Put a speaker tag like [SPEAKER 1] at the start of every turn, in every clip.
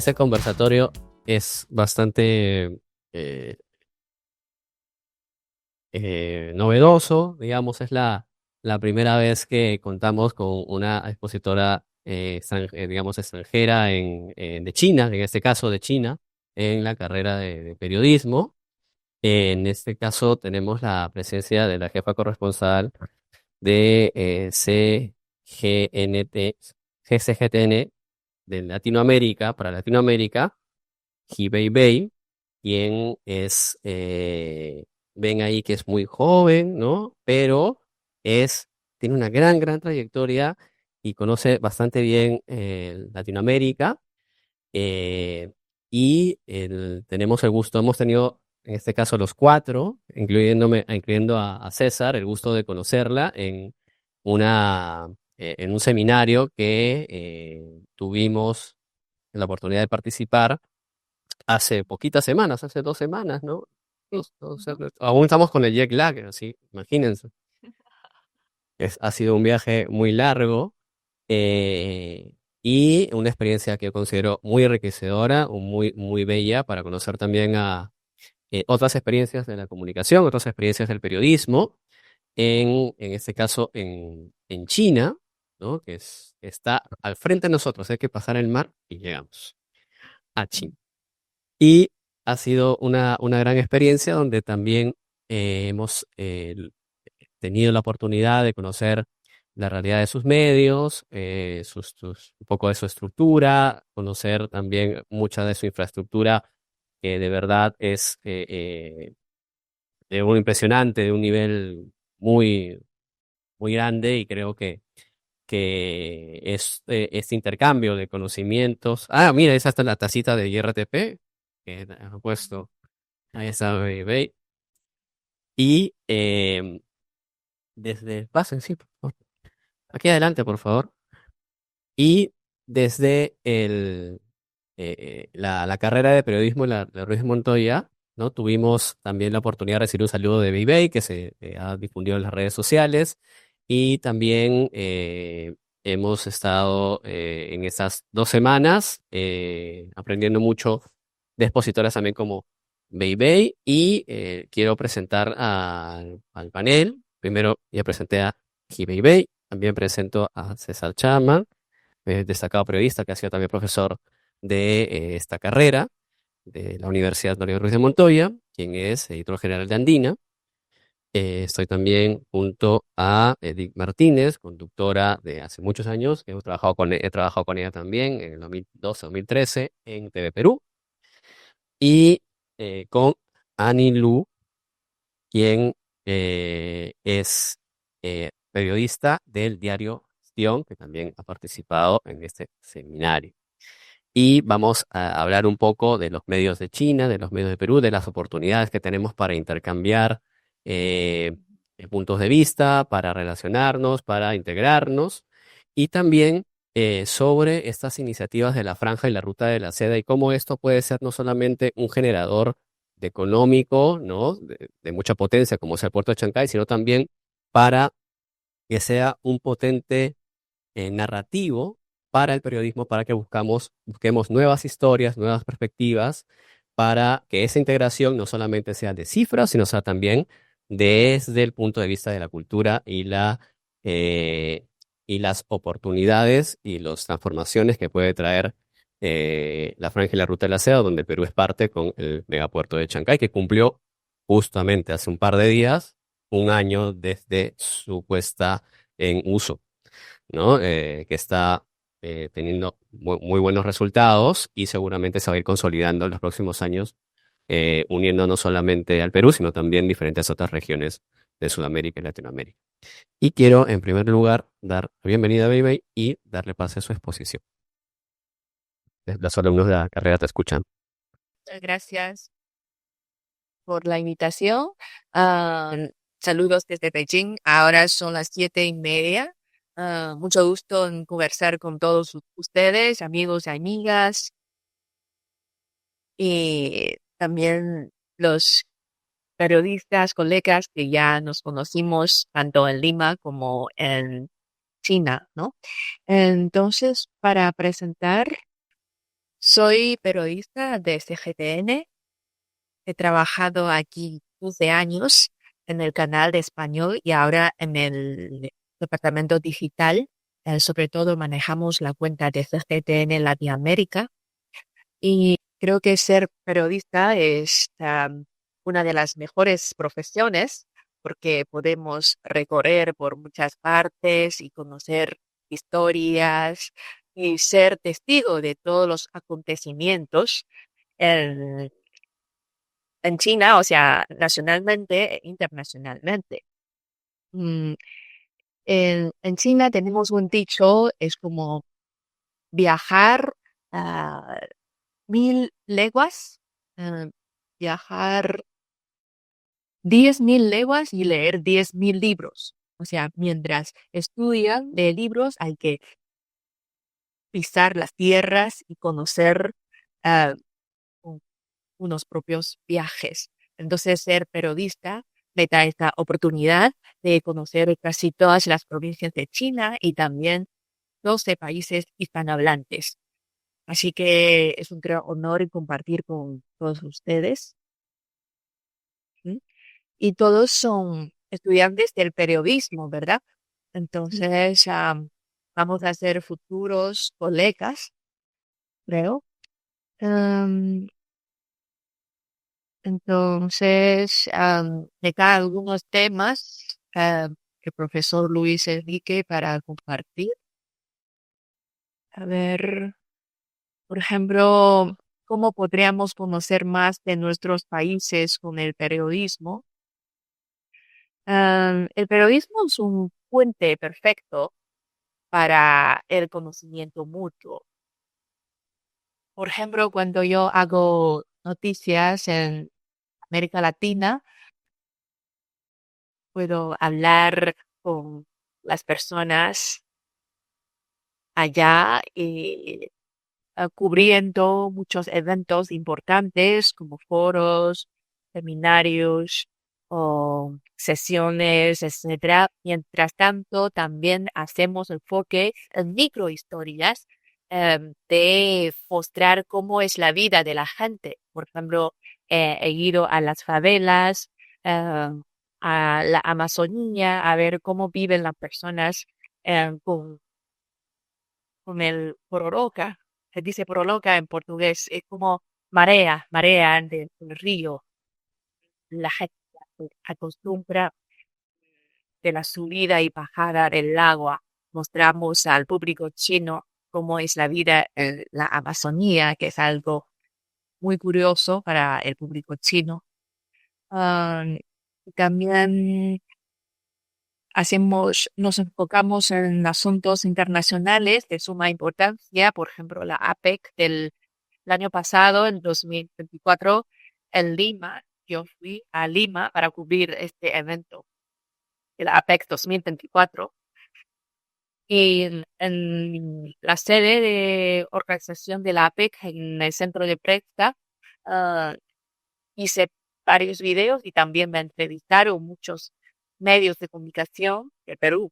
[SPEAKER 1] este conversatorio es bastante novedoso, digamos, es la primera vez que contamos con una expositora, digamos, extranjera de China, en este caso de China, en la carrera de periodismo. En este caso tenemos la presencia de la jefa corresponsal de GCGTN de Latinoamérica, para Latinoamérica, Hibei Bei, quien ven ahí que es muy joven, ¿no? Pero tiene una gran trayectoria y conoce bastante bien Latinoamérica. eh, Tenemos el gusto, hemos tenido en este caso los cuatro, incluyendo a César, el gusto de conocerla en un seminario que tuvimos la oportunidad de participar hace poquitas semanas, hace 2 semanas, ¿no? Aún estamos con el jet lag, así, imagínense. Ha sido un viaje muy largo eh, y una experiencia que yo considero muy enriquecedora, muy bella para conocer también a otras experiencias de la comunicación, otras experiencias del periodismo, en este caso en China, ¿no? Está al frente de nosotros, hay que pasar el mar y llegamos a China. Y ha sido una gran experiencia donde también hemos tenido la oportunidad de conocer la realidad de sus medios, un poco de su estructura, conocer también mucha de su infraestructura, que de verdad es de un impresionante, de un nivel muy grande, y creo que este intercambio de conocimientos. Ah, mira, esa está la tacita de IRTP, que han puesto. Ahí está, baby. Y pasen, sí, por favor. Aquí adelante, por favor. Y desde la carrera de periodismo de Ruiz Montoya, ¿no? Tuvimos también la oportunidad de recibir un saludo de Beibei, que se ha difundido en las redes sociales, y también hemos estado en estas 2 semanas aprendiendo mucho de expositoras también como Beibei, y quiero presentar al panel. Primero ya presenté a Ji Beibei, también presento a César Chama, destacado periodista que ha sido también profesor de esta carrera de la Universidad Noriega Ruiz de Montoya, quien es editor general de Andina. Estoy también junto a Edith Martínez, conductora de hace muchos años, que he trabajado con ella también en el 2012-2013 en TV Perú, y con Annie Lu, quien es periodista del diario Sion, que también ha participado en este seminario. Y vamos a hablar un poco de los medios de China, de los medios de Perú, de las oportunidades que tenemos para intercambiar eh, puntos de vista, para relacionarnos, para integrarnos, y también sobre estas iniciativas de la Franja y la Ruta de la Seda, y cómo esto puede ser no solamente un generador de económico, ¿no? De mucha potencia, como es el puerto de Chancay, sino también para que sea un potente narrativo para el periodismo, para que busquemos nuevas historias, nuevas perspectivas, para que esa integración no solamente sea de cifras, sino sea también desde el punto de vista de la cultura eh, y las oportunidades y las transformaciones que puede traer la Franja y la Ruta de la Seda, donde Perú es parte con el megapuerto de Chancay, que cumplió justamente hace un par de días 1 año desde su puesta en uso, ¿no? Que está teniendo muy buenos resultados, y seguramente se va a ir consolidando en los próximos años, uniendo no solamente al Perú, sino también diferentes otras regiones de Sudamérica y Latinoamérica. Y quiero, en primer lugar, dar la bienvenida a Baby y darle pase a su exposición. Los alumnos de la carrera te escuchan.
[SPEAKER 2] Muchas gracias por la invitación. Ah, Saludos desde Beijing. Ahora son las 7:30. Mucho gusto en conversar con todos ustedes, amigos y amigas, y también los periodistas, colegas que ya nos conocimos tanto en Lima como en China, ¿no? Entonces, para presentar Soy periodista de CGTN. He trabajado aquí 12 años en el canal de español y ahora en el departamento digital. Sobre todo manejamos la cuenta de CGTN Latinoamérica y creo que ser periodista es una de las mejores profesiones porque podemos recorrer por muchas partes y conocer historias y ser testigo de todos los acontecimientos en, en China, o sea, nacionalmente e internacionalmente. Mm, en China tenemos un dicho, es como viajar a 1000 leguas, eh, viajar 10.000 leguas y leer 10.000 libros. O sea, mientras estudian de libros hay que pisar las tierras y conocer ah, u- unos propios viajes. Entonces, ser periodista me da esta oportunidad de conocer casi todas las provincias de China y también 12 países hispanohablantes. Así que es un gran honor compartir con todos ustedes. ¿Sí? Y todos son estudiantes del periodismo, ¿verdad? Entonces, vamos a ser futuros colegas, creo. Am, entonces, de cada algunos temas que el profesor Luis Enrique para compartir. A ver, por ejemplo, ¿cómo podríamos conocer más de nuestros países con el periodismo? El periodismo es un puente perfecto para el conocimiento mutuo. Por ejemplo, cuando yo hago noticias en América Latina, puedo hablar con las personas allá y cubriendo muchos eventos importantes como foros, seminarios o sesiones, etcétera. Mientras tanto, también hacemos enfoque en microhistorias de mostrar cómo es la vida de la gente. Por ejemplo, he ido a las favelas, eh, a la Amazonía, a ver cómo viven las personas con el pororoca. Se dice pororoca en portugués, es como marea, marea del río. La gente acostumbra de la subida y bajada del agua. Mostramos al público chino cómo es la vida en la Amazonía, que es algo muy curioso para el público chino. Ah, también nos enfocamos en asuntos internacionales de suma importancia, por ejemplo, la APEC el año pasado, en 2024, en Lima. Yo fui a Lima para cubrir este evento, el APEC 2024. Y en la sede de organización de la APEC, en el centro de prensa, ah, hice varios videos y también me entrevistaron muchos medios de comunicación de Perú.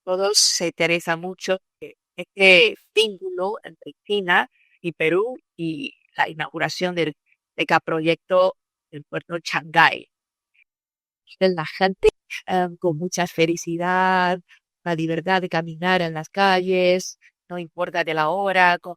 [SPEAKER 2] Todos se interesan mucho de este vínculo entre China y Perú y la inauguración del megaproyecto del puerto Shanghái. La gente con mucha felicidad, la libertad de caminar en las calles, no importa de la hora, con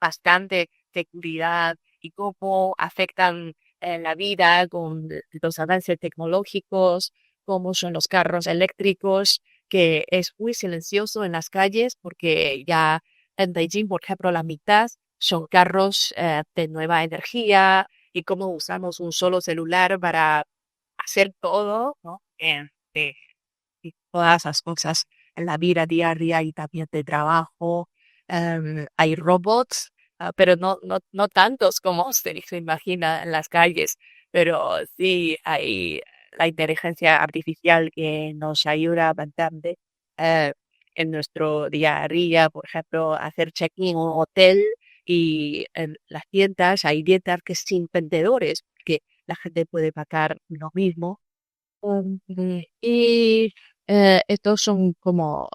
[SPEAKER 2] bastante seguridad y cómo afectan la vida con los avances tecnológicos, cómo son los carros eléctricos, que es muy silencioso en las calles porque ya en Beijing, por ejemplo, la mitad son carros de nueva energía y cómo usamos un solo celular para hacer todo, ¿no? Y todas esas cosas en la vida diaria y también de trabajo. Hay robots, pero no tantos como se imagina en las calles, pero sí hay la inteligencia artificial que nos ayuda bastante eh, en nuestro día a día, por ejemplo, hacer check-in en un hotel y en las tiendas hay tiendas que sin vendedores, que la gente puede pagar lo mismo. Y estos son como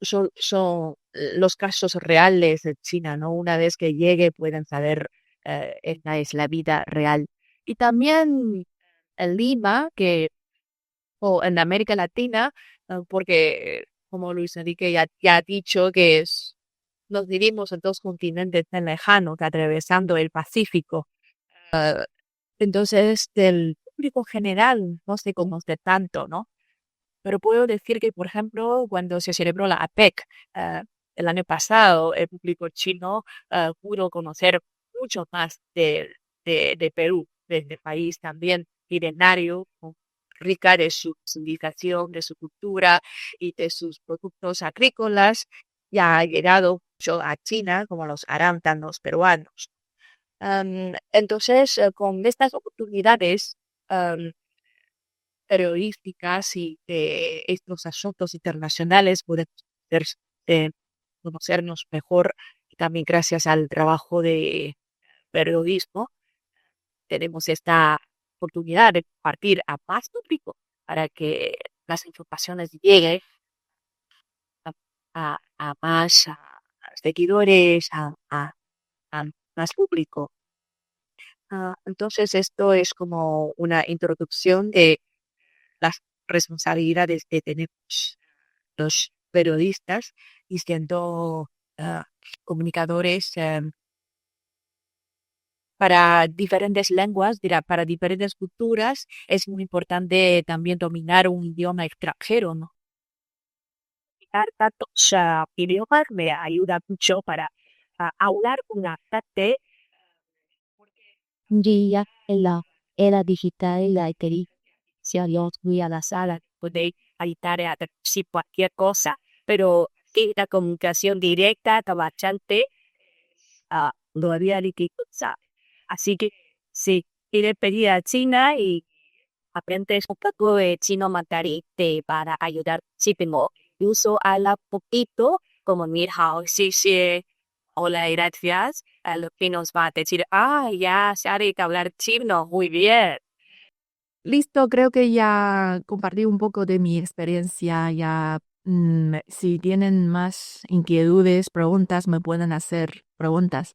[SPEAKER 2] son los casos reales de China, ¿no? Una vez que llegue pueden saber esta es la vida real. Y también en Lima, o en América Latina, porque como Luis Enrique ya ha dicho que nos vivimos en dos continentes tan lejanos, que atravesando el Pacífico. Entonces, del público general no se conoce tanto, ¿no? Pero puedo decir que, por ejemplo, cuando se celebró la APEC el año pasado, el público chino pudo conocer mucho más de Perú, de este país también milenario, rica de su civilización, de su cultura y de sus productos agrícolas. Ya ha llegado mucho a China, como los arándanos peruanos. Entonces, con estas oportunidades, periodísticas y de estos asuntos internacionales podemos eh, conocernos mejor y también gracias al trabajo de periodismo tenemos esta oportunidad de compartir a más público para que las informaciones lleguen a más seguidores, a más público. Entonces esto es como una introducción de las responsabilidades que tenemos los periodistas y siendo ah, comunicadores para diferentes lenguas, para diferentes culturas, es muy importante también dominar un idioma extranjero, ¿no? Dominar tantos idiomas me ayuda mucho para hablar con la gente. Un día en la era digital y la inteligencia muy a la sala puede ayudar a decir cualquier cosa, pero que la comunicación directa con la gente lo había dificultad. Así que sí, iré pedir a China y aprendes un poco de chino mandarín para ayudar muchísimo. Uso habla poquito como ni hao, sí, sí, hola, gracias. A lo que nos va a decir, ya sabe que hablar chino, muy bien.
[SPEAKER 3] Listo, creo que ya compartí un poco de mi experiencia. Ya, si tienen más inquietudes, preguntas, me pueden hacer preguntas.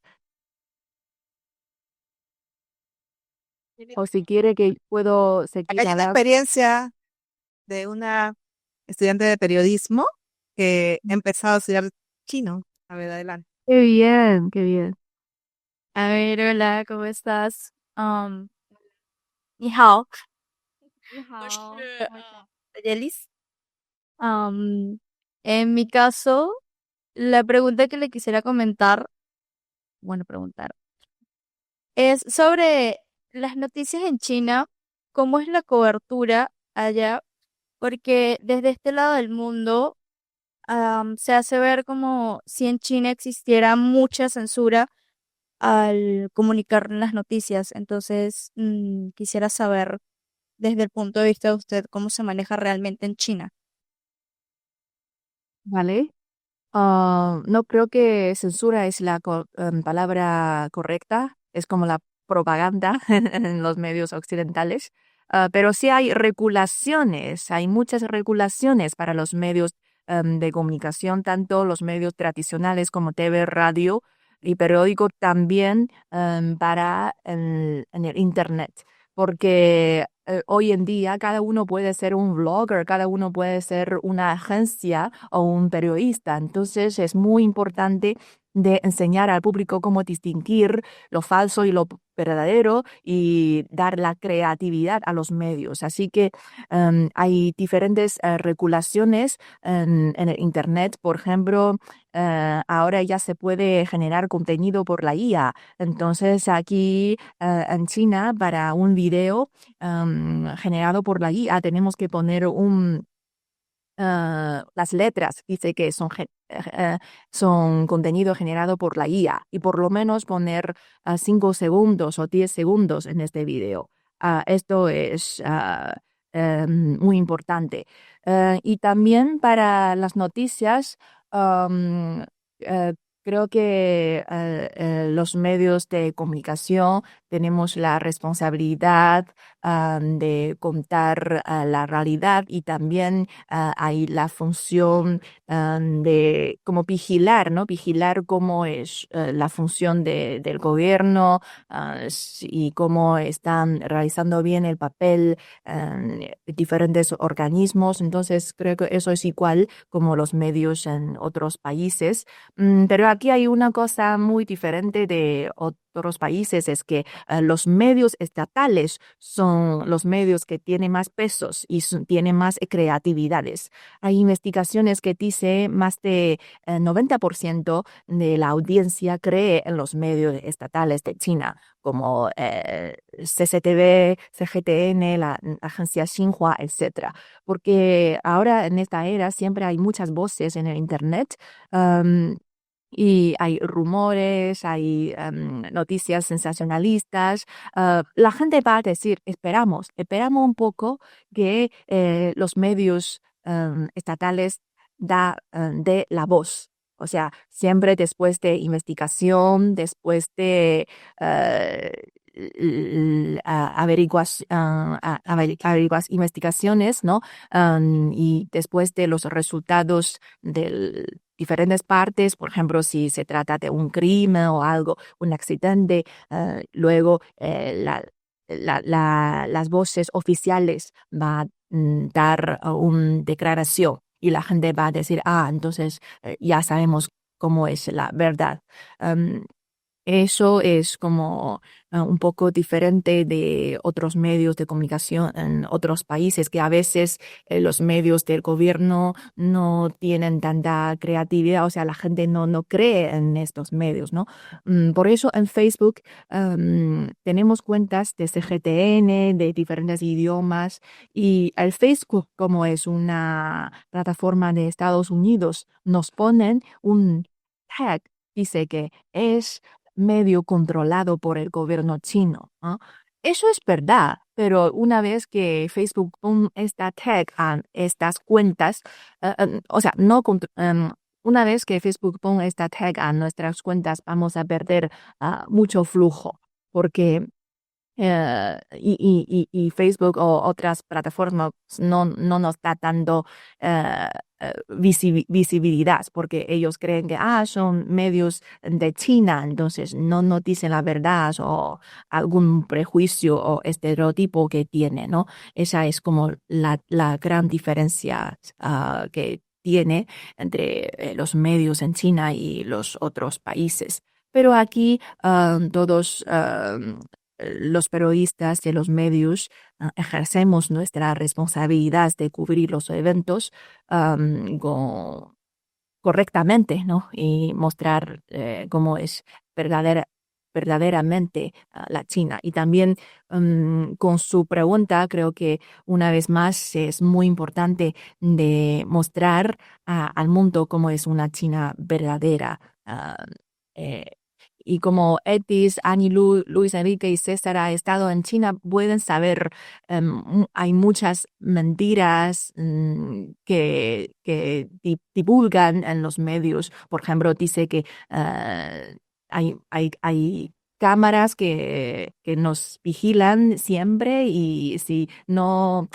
[SPEAKER 3] O si quiere que puedo seguir
[SPEAKER 4] Acá hay una
[SPEAKER 3] hablando.
[SPEAKER 4] experiencia de una estudiante de periodismo que ha empezado a estudiar chino. A ver, adelante.
[SPEAKER 3] Qué bien, qué bien.
[SPEAKER 5] A ver, hola, ¿cómo estás? 你好，我是Yelis. Um, en mi caso, la pregunta que le quisiera comentar, bueno, preguntar, es sobre las noticias en China, cómo es la cobertura allá, porque desde este lado del mundo se hace ver como si en China existiera mucha censura al comunicar las noticias. Entonces, quisiera saber desde el punto de vista de usted cómo se maneja realmente en China.
[SPEAKER 3] Vale. No creo que censura es la palabra correcta. Es como la propaganda en los medios occidentales. Pero sí hay regulaciones, hay muchas regulaciones para los medios de comunicación, tanto los medios tradicionales como TV, radio y periódico, también para en el Internet. Porque hoy en día cada uno puede ser un blogger, cada uno puede ser una agencia o un periodista. Entonces es muy importante de enseñar al público cómo distinguir lo falso y lo verdadero y dar la creatividad a los medios. Así que hay diferentes regulaciones en el Internet. Por ejemplo, ahora ya se puede generar contenido por la IA. Entonces aquí en China, para un video generado por la IA, tenemos que poner las letras, dice que son contenido generado por la IA y por lo menos poner 5 segundos o 10 segundos en este video. Esto es muy importante. Y también para las noticias, um, creo que los medios de comunicación tenemos la responsabilidad de contar la realidad y también hay la función de como vigilar, ¿no? Vigilar cómo es la función del gobierno y cómo están realizando bien el papel diferentes organismos. Entonces, creo que eso es igual como los medios en otros países. Pero aquí hay una cosa muy diferente de otros países, es que los medios estatales son los medios que tienen más pesos y tienen más creatividades. Hay investigaciones que dice más de 90% de la audiencia cree en los medios estatales de China, como CCTV, CGTN, la agencia Xinhua, etcétera. Porque ahora en esta era siempre hay muchas voces en el Internet. Y hay rumores, hay noticias sensacionalistas. La gente va a decir, esperamos un poco que los medios estatales de la voz. O sea, siempre después de investigación, después de investigaciones, ¿no? Y después de los resultados de diferentes partes, por ejemplo, si se trata de un crimen o algo, un accidente, luego las voces oficiales van a dar una declaración y la gente va a decir, entonces ya sabemos cómo es la verdad. Eso es como un poco diferente de otros medios de comunicación en otros países, que a veces los medios del gobierno no tienen tanta creatividad, o sea, la gente no cree en estos medios, ¿no? Por eso en Facebook tenemos cuentas de CGTN, de diferentes idiomas, y el Facebook, como es una plataforma de Estados Unidos, nos ponen un tag, dice que es medio controlado por el gobierno chino, ¿no? Eso es verdad, pero una vez que Facebook pone esta tag a estas cuentas, o sea, no una vez que Facebook pone esta tag a nuestras cuentas, vamos a perder mucho flujo, porque y Facebook o otras plataformas no nos está dando visibilidad porque ellos creen que son medios de China, entonces no dicen la verdad o algún prejuicio o estereotipo que tiene, ¿no? Esa es como la gran diferencia que tiene entre los medios en China y los otros países. Pero aquí todos los periodistas de los medios ejercemos nuestra responsabilidad de cubrir los eventos correctamente, ¿no? Y mostrar cómo es verdaderamente la China. Y también con su pregunta, creo que una vez más es muy importante de mostrar al mundo cómo es una China verdadera. Eh, y como Etis, Annie Lu, Luis Enrique y César ha estado en China, pueden saber, hay muchas mentiras que divulgan en los medios. Por ejemplo, dice que hay cámaras que nos vigilan siempre y si no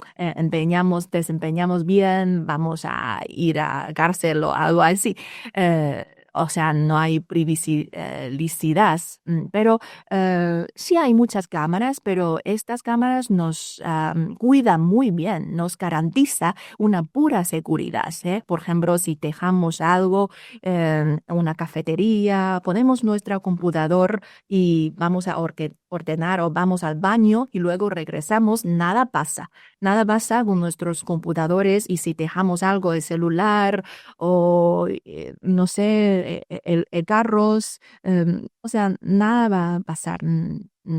[SPEAKER 3] desempeñamos bien, vamos a ir a cárcel o algo así. O sea, no hay privacidad, pero sí hay muchas cámaras, pero estas cámaras nos cuidan muy bien, nos garantiza una pura seguridad, ¿eh? Por ejemplo, si dejamos algo en una cafetería, ponemos nuestro computador y vamos a ordenar o vamos al baño y luego regresamos, nada pasa. Nada pasa con nuestros computadores y si dejamos algo de celular o no sé, el carros, o sea, nada va a pasar,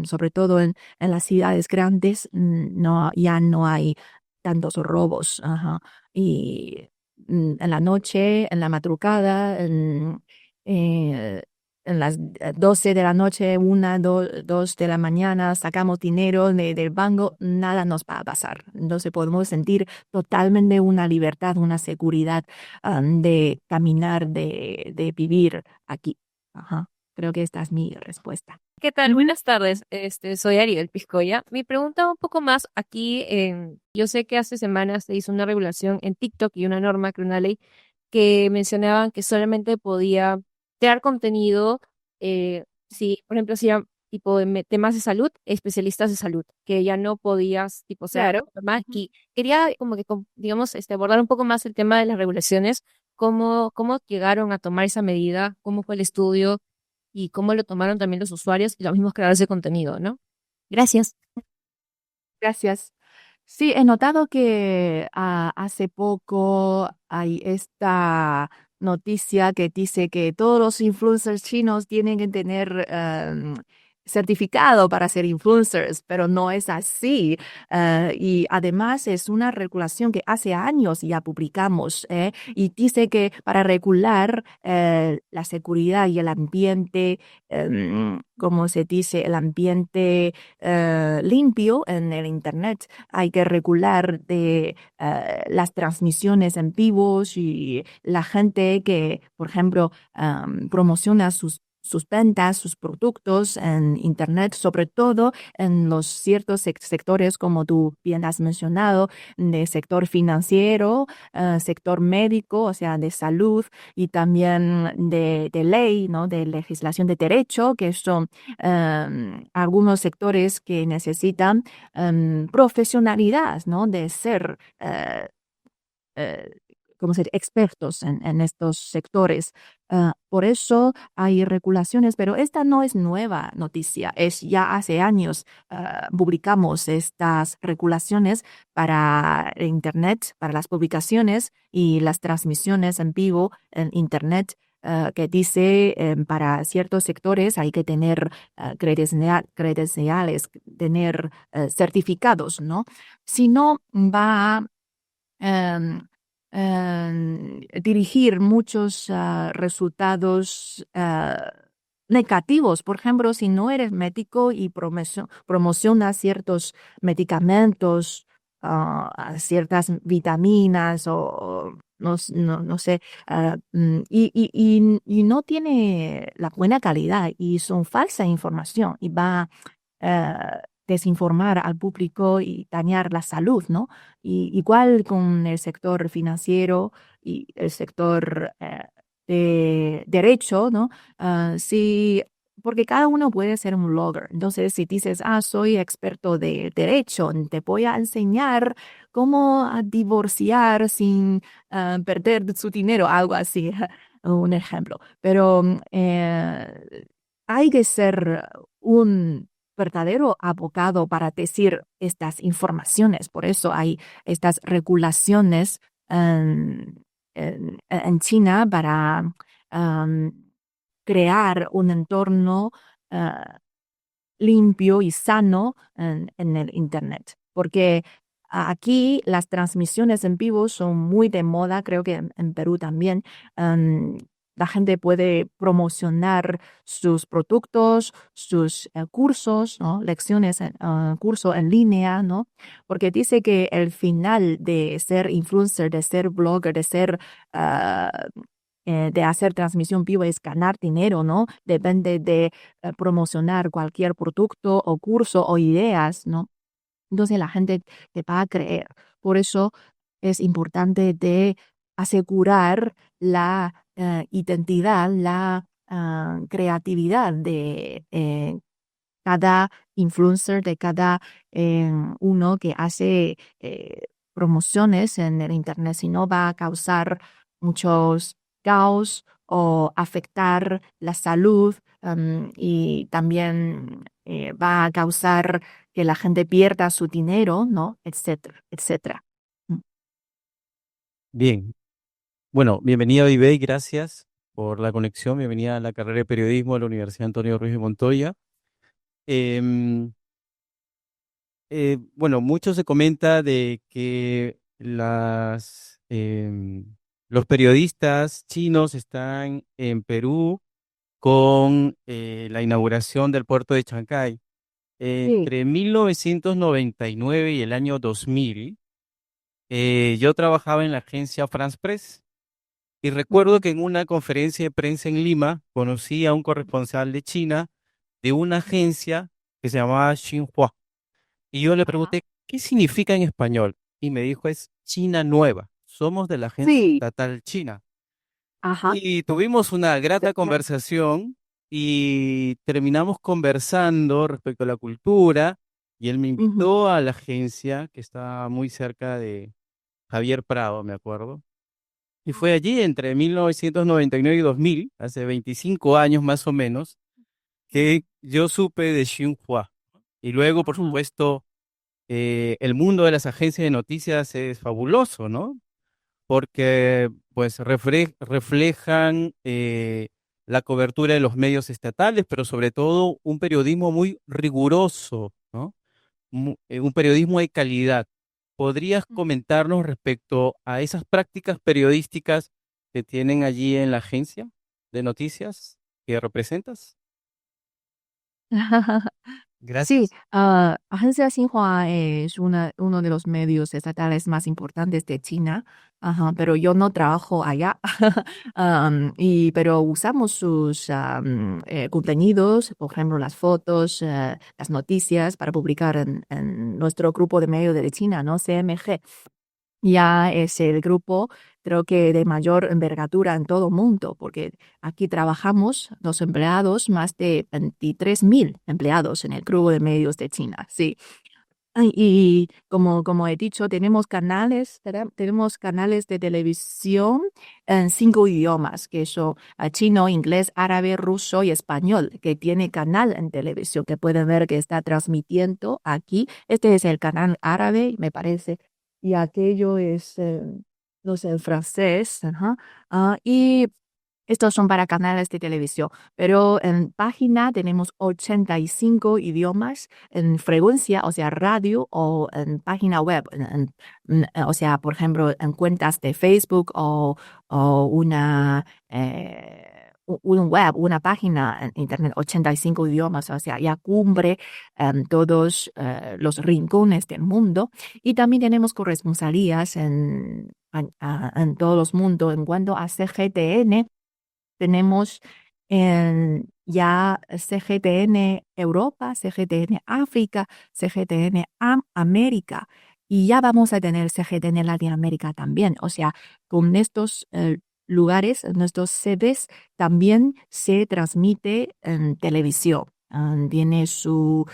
[SPEAKER 3] sobre todo en las ciudades grandes, ya no hay tantos robos, ajá. Y en la noche, en la madrugada, eh, en las 12 de la noche, 2 de la mañana, sacamos dinero del banco, nada nos va a pasar. Entonces podemos sentir totalmente una libertad, una seguridad de caminar, de vivir aquí. Ajá. Creo que esta es mi respuesta.
[SPEAKER 6] ¿Qué tal? Buenas tardes. Soy Ariel Piscoya. Mi pregunta va un poco más aquí yo sé que hace semanas se hizo una regulación en TikTok y una norma, que una ley, que mencionaban que solamente podía crear contenido si, por ejemplo, si era tipo de temas de salud, especialistas de salud, que ya no podías tipo ser
[SPEAKER 2] Claro.
[SPEAKER 6] más. Y quería como que, digamos, abordar un poco más el tema de las regulaciones, cómo llegaron a tomar esa medida, cómo fue el estudio y cómo lo tomaron también los usuarios y los mismos creadores de contenido, ¿no? Gracias.
[SPEAKER 3] Gracias. Sí, he notado que hace poco hay esta noticia que dice que todos los influencers chinos tienen que tener certificado para ser influencers, pero no es así. Y además es una regulación que hace años ya publicamos, y dice que para regular la seguridad y el ambiente, como se dice, el ambiente limpio en el Internet, hay que regular de las transmisiones en vivos y la gente que, por ejemplo, promociona sus ventas, sus productos en Internet, sobre todo en los ciertos sectores, como tú bien has mencionado, de sector financiero, sector médico, o sea, de salud, y también de ley, ¿no? De legislación de derecho, que son algunos sectores que necesitan profesionalidad, ¿no? De ser como ser expertos en estos sectores. Por eso hay regulaciones, pero esta no es nueva noticia, es ya hace años publicamos estas regulaciones para Internet, para las publicaciones y las transmisiones en vivo en Internet. Que dice para ciertos sectores hay que tener credenciales, tener certificados, ¿no? Si no, va a dirigir muchos resultados negativos. Por ejemplo, si no eres médico y promocionas ciertos medicamentos, ciertas vitaminas o no sé, y no tiene la buena calidad y son falsa información y va a desinformar al público y dañar la salud, ¿no? Y igual con el sector financiero y el sector de derecho, ¿no? Sí, porque cada uno puede ser un blogger. Entonces, si dices, soy experto de derecho, te voy a enseñar cómo divorciar sin perder su dinero, algo así, un ejemplo. Pero hay que ser un verdadero abogado para decir estas informaciones. Por eso hay estas regulaciones en China para crear un entorno limpio y sano en el Internet. Porque aquí las transmisiones en vivo son muy de moda, creo que en Perú también. La gente puede promocionar sus productos, sus cursos, ¿no? Lecciones, curso en línea, ¿no? Porque dice que el final de ser influencer, de ser blogger, de hacer transmisión viva es ganar dinero, ¿no? Depende de promocionar cualquier producto o curso o ideas, ¿no? Entonces la gente te va a creer. Por eso es importante de asegurar la identidad, la creatividad de cada influencer, de cada uno que hace promociones en el Internet, si no va a causar muchos caos o afectar la salud, y también va a causar que la gente pierda su dinero, ¿no? Etcétera, etcétera.
[SPEAKER 7] Bien, bueno, bienvenida a Vivey, gracias por la conexión, bienvenida a la carrera de periodismo de la Universidad Antonio Ruiz de Montoya. Em, bueno, mucho se comenta de que los periodistas chinos están en Perú con la inauguración del puerto de Chancay.
[SPEAKER 3] Sí.
[SPEAKER 7] Entre 1999 y el año 2000, yo trabajaba en la agencia France Press Y recuerdo que en una conferencia de prensa en Lima conocí a un corresponsal de China de una agencia que se llamaba Xinhua. Y yo le pregunté, ¿qué significa en español? Y me dijo, es China Nueva. Somos de la agencia
[SPEAKER 3] Sí,
[SPEAKER 7] estatal China.
[SPEAKER 3] ajá.
[SPEAKER 7] Y tuvimos una grata conversación y terminamos conversando respecto a la cultura. Y él me
[SPEAKER 3] Ujú.
[SPEAKER 7] invitó a la agencia que está muy cerca de Javier Prado, me acuerdo. Y fue allí entre 1999 y 2000, hace 25 años más o menos, que yo supe de Xinhua. Y luego, por
[SPEAKER 3] Ajá.
[SPEAKER 7] supuesto, el mundo de las agencias de noticias es fabuloso, ¿no? Porque pues reflejan la cobertura de los medios estatales, pero sobre todo un periodismo muy riguroso, ¿no? Un periodismo de calidad. ¿Podrías comentarnos respecto a esas prácticas periodísticas que tienen allí en la agencia de noticias que representas?
[SPEAKER 3] Sí,
[SPEAKER 7] Gracias.
[SPEAKER 3] Agencia Xinhua es uno de los medios estatales más importantes de China, ajá, pero yo no trabajo allá. Pero usamos sus contenidos, por ejemplo, las fotos, las noticias para publicar en nuestro grupo de medios de China, ¿no? CMG. Ya es el grupo, creo que de mayor envergadura en todo el mundo, porque aquí trabajamos los empleados, más de 23.000 empleados en el grupo de medios de China, sí. Y como he dicho, tenemos canales de televisión en 5 idiomas, que son chino, inglés, árabe, ruso y español, que tiene canal en televisión, que pueden ver que está transmitiendo aquí. Este es el canal árabe, me parece, y aquello es, no sé, en francés. Ajá. Y estos son para canales de televisión, pero en página tenemos 85 idiomas en frecuencia, o sea, radio o en página web, o sea, por ejemplo, en cuentas de Facebook o un web, una página en internet, 85 idiomas, o sea, ya cubre todos los rincones del mundo. Y también tenemos corresponsalías en todos los mundos. En cuanto a CGTN, tenemos ya CGTN Europa, CGTN África, CGTN América, y ya vamos a tener CGTN Latinoamérica también. O sea, con estos lugares, nuestros sedes, también se transmite en televisión. Tiene o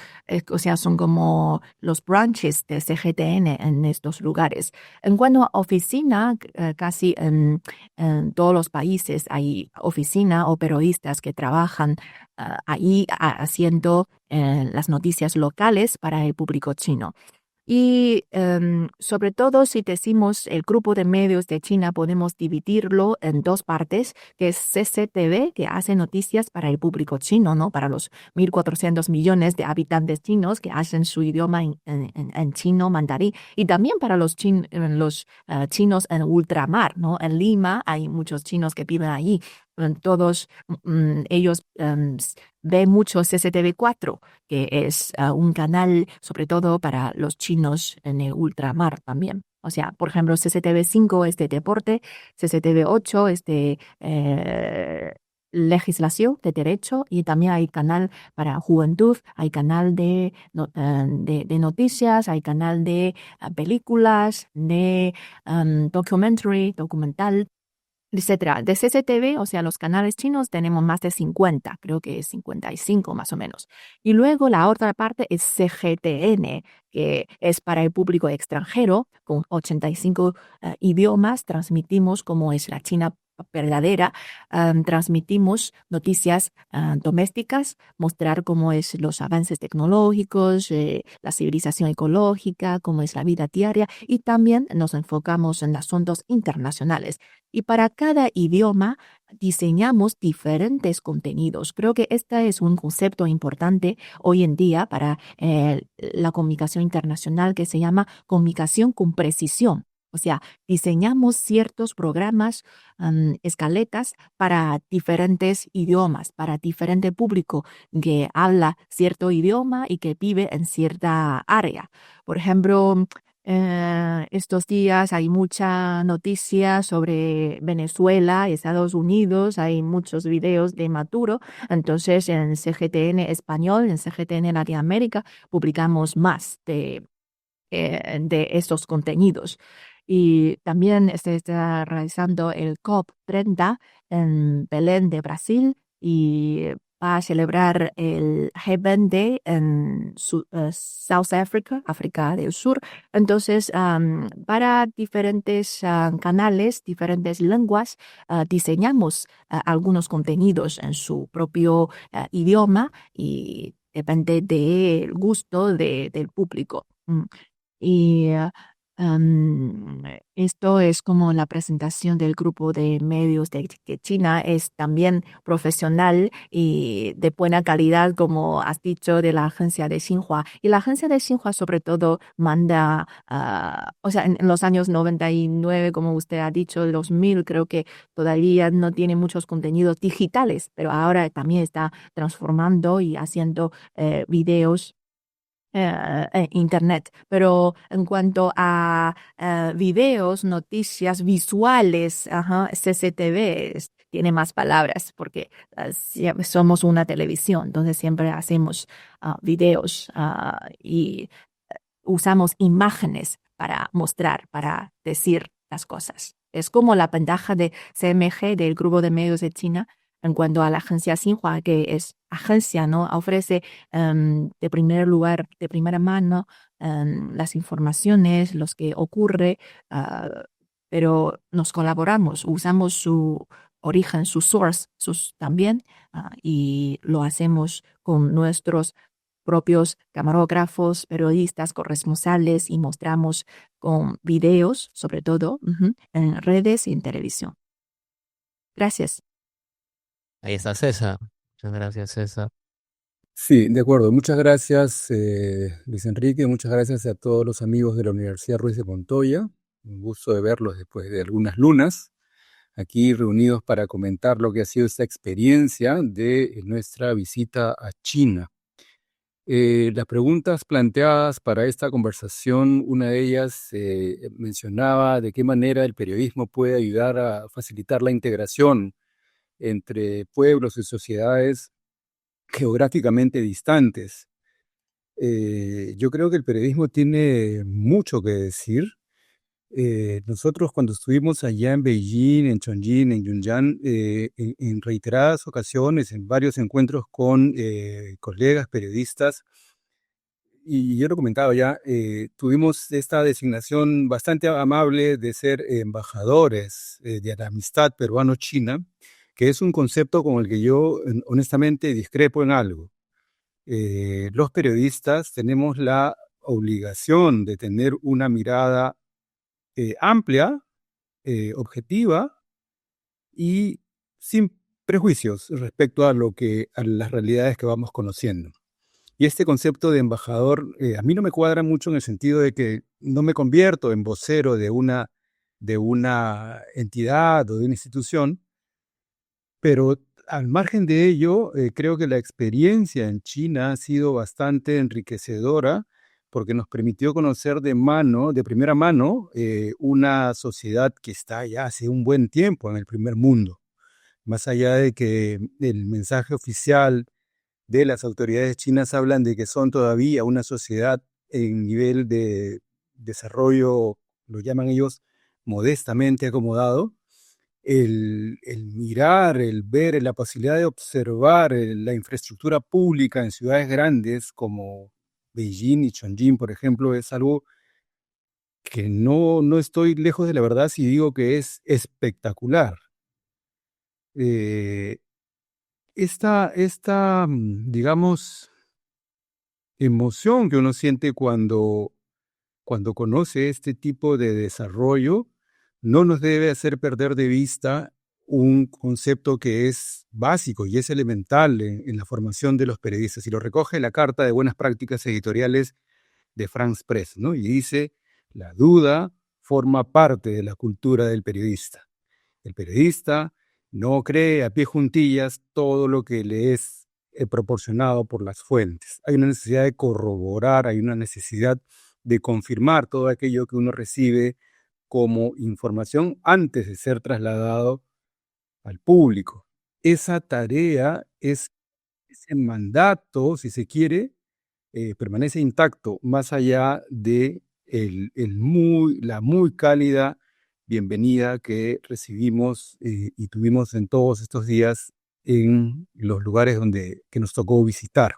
[SPEAKER 3] sea, son como los branches de CGTN en estos lugares. En cuanto a oficina, casi en todos los países hay oficina o periodistas que trabajan ahí haciendo las noticias locales para el público chino. Y sobre todo, si decimos el grupo de medios de China, podemos dividirlo en dos partes, que es CCTV, que hace noticias para el público chino, ¿no? Para los 1.400 millones de habitantes chinos que hacen su idioma en chino mandarín, y también para los chinos en ultramar, ¿no? En Lima hay muchos chinos que viven allí. Todos ellos ven mucho CCTV 4, que es un canal sobre todo para los chinos en el ultramar también. O sea, por ejemplo, CCTV 5 es de deporte, CCTV 8 es de legislación, de derecho, y también hay canal para juventud, hay canal de noticias, hay canal de películas, de documental, etcétera. De CCTV, o sea, los canales chinos, tenemos más de 50, creo que es 55 más o menos. Y luego la otra parte es CGTN, que es para el público extranjero, con 85 idiomas, transmitimos como es la China verdadera, transmitimos noticias domésticas, mostrar cómo es los avances tecnológicos, la civilización ecológica, cómo es la vida diaria, y también nos enfocamos en asuntos internacionales. Y para cada idioma diseñamos diferentes contenidos. Creo que este es un concepto importante hoy en día para la comunicación internacional, que se llama comunicación con precisión. O sea, diseñamos ciertos programas, escaletas para diferentes idiomas, para diferente público que habla cierto idioma y que vive en cierta área. Por ejemplo, Estos días hay mucha noticia sobre Venezuela, Estados Unidos, hay muchos videos de Maduro. Entonces, en CGTN Español, en CGTN Latinoamérica, publicamos más de estos contenidos. Y también se está realizando el COP30 en Belén de Brasil y va a celebrar el Heaven Day en South Africa, África del Sur. Entonces, para diferentes canales, diferentes lenguas, diseñamos algunos contenidos en su propio idioma y depende del gusto del público. Y esto es como la presentación del grupo de medios de que China es también profesional y de buena calidad, como has dicho, de la agencia de Xinhua. Y la agencia de Xinhua sobre todo manda, o sea, en los años 99, como usted ha dicho, 2000, creo que todavía no tiene muchos contenidos digitales, pero ahora también está transformando y haciendo videos internet. Pero en cuanto a videos, noticias visuales, CCTV tiene más palabras porque somos una televisión, entonces siempre hacemos videos y usamos imágenes para mostrar, para decir las cosas. Es como la ventaja de CMG, del Grupo de Medios de China, en cuanto a la agencia Xinhua, que es agencia, ¿no? Ofrece de primer lugar, de primera mano, las informaciones, los que ocurre, pero nos colaboramos, usamos su origen, su source, también, y lo hacemos con nuestros propios camarógrafos, periodistas, corresponsales y mostramos con videos, sobre todo, en redes y en televisión. Gracias.
[SPEAKER 1] Ahí está César. Muchas gracias, César.
[SPEAKER 8] Sí, de acuerdo. Muchas gracias, Luis Enrique. Muchas gracias a todos los amigos de la Universidad Ruiz de Montoya. Un gusto de verlos después de algunas lunas, aquí reunidos para comentar lo que ha sido esta experiencia de nuestra visita a China. Las preguntas planteadas para esta conversación, una de ellas mencionaba de qué manera el periodismo puede ayudar a facilitar la integración entre pueblos y sociedades geográficamente distantes. Yo creo que el periodismo tiene mucho que decir. Nosotros cuando estuvimos allá en Beijing, en Chongqing, en Yunnan, en reiteradas ocasiones, en varios encuentros con colegas periodistas, y yo lo comentaba ya, tuvimos esta designación bastante amable de ser embajadores de la amistad peruano-china, que es un concepto con el que yo honestamente discrepo en algo. Los periodistas tenemos la obligación de tener una mirada amplia, objetiva y sin prejuicios respecto a las realidades que vamos conociendo. Y este concepto de embajador a mí no me cuadra mucho en el sentido de que no me convierto en vocero de una entidad o de una institución, pero al margen de ello, creo que la experiencia en China ha sido bastante enriquecedora porque nos permitió conocer de primera mano, una sociedad que está ya hace un buen tiempo en el primer mundo. Más allá de que el mensaje oficial de las autoridades chinas hablan de que son todavía una sociedad en nivel de desarrollo, lo llaman ellos, modestamente acomodado, el mirar, el ver, la posibilidad de observar la infraestructura pública en ciudades grandes como Beijing y Chongqing, por ejemplo, es algo que no estoy lejos de la verdad si digo que es espectacular. Digamos, emoción que uno siente cuando conoce este tipo de desarrollo, no nos debe hacer perder de vista un concepto que es básico y es elemental en la formación de los periodistas, y lo recoge la Carta de Buenas Prácticas Editoriales de France Press, ¿no? Y dice, la duda forma parte de la cultura del periodista. El periodista no cree a pie juntillas todo lo que le es proporcionado por las fuentes. Hay una necesidad de corroborar, hay una necesidad de confirmar todo aquello que uno recibe como información antes de ser trasladado al público. Esa tarea, ese mandato, si se quiere, permanece intacto, más allá de la muy cálida bienvenida que recibimos y tuvimos en todos estos días en los lugares que nos tocó visitar.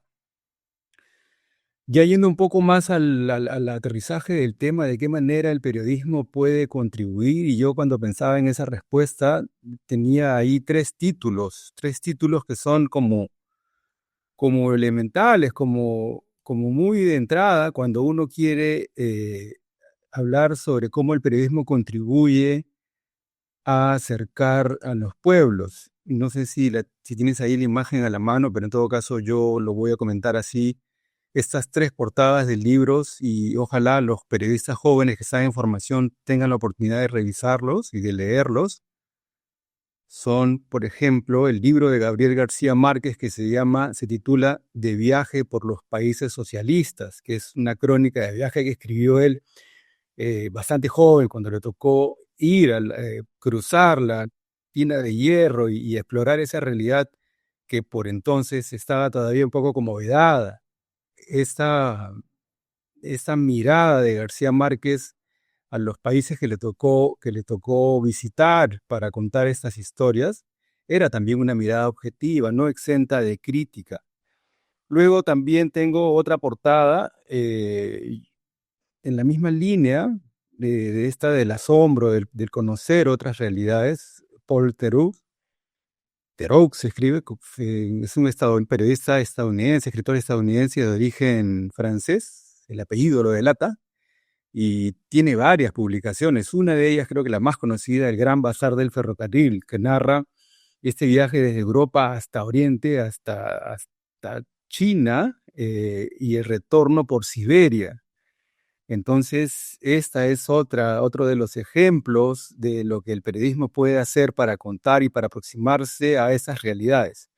[SPEAKER 8] Ya yendo un poco más al aterrizaje del tema de qué manera el periodismo puede contribuir, y yo cuando pensaba en esa respuesta tenía ahí tres títulos que son como elementales, como muy de entrada cuando uno quiere hablar sobre cómo el periodismo contribuye a acercar a los pueblos. No sé si tienes ahí la imagen a la mano, pero en todo caso yo lo voy a comentar así. Estas tres portadas de libros, y ojalá los periodistas jóvenes que saben información tengan la oportunidad de revisarlos y de leerlos, son, por ejemplo, el libro de Gabriel García Márquez que se titula De viaje por los países socialistas, que es una crónica de viaje que escribió él bastante joven, cuando le tocó ir a cruzar la Tina de Hierro y explorar esa realidad que por entonces estaba todavía un poco como vedada. Esta mirada de García Márquez a los países que le tocó visitar para contar estas historias, era también una mirada objetiva, no exenta de crítica. Luego también tengo otra portada en la misma línea de esta del asombro, del conocer otras realidades. Paul Theroux se escribe, es un periodista estadounidense, escritor estadounidense de origen francés, el apellido lo delata, y tiene varias publicaciones. Una de ellas, creo que la más conocida, El Gran Bazar del Ferrocarril, que narra este viaje desde Europa hasta Oriente, hasta China, y el retorno por Siberia. Entonces, esta es otro de los ejemplos de lo que el periodismo puede hacer para contar y para aproximarse a esas realidades.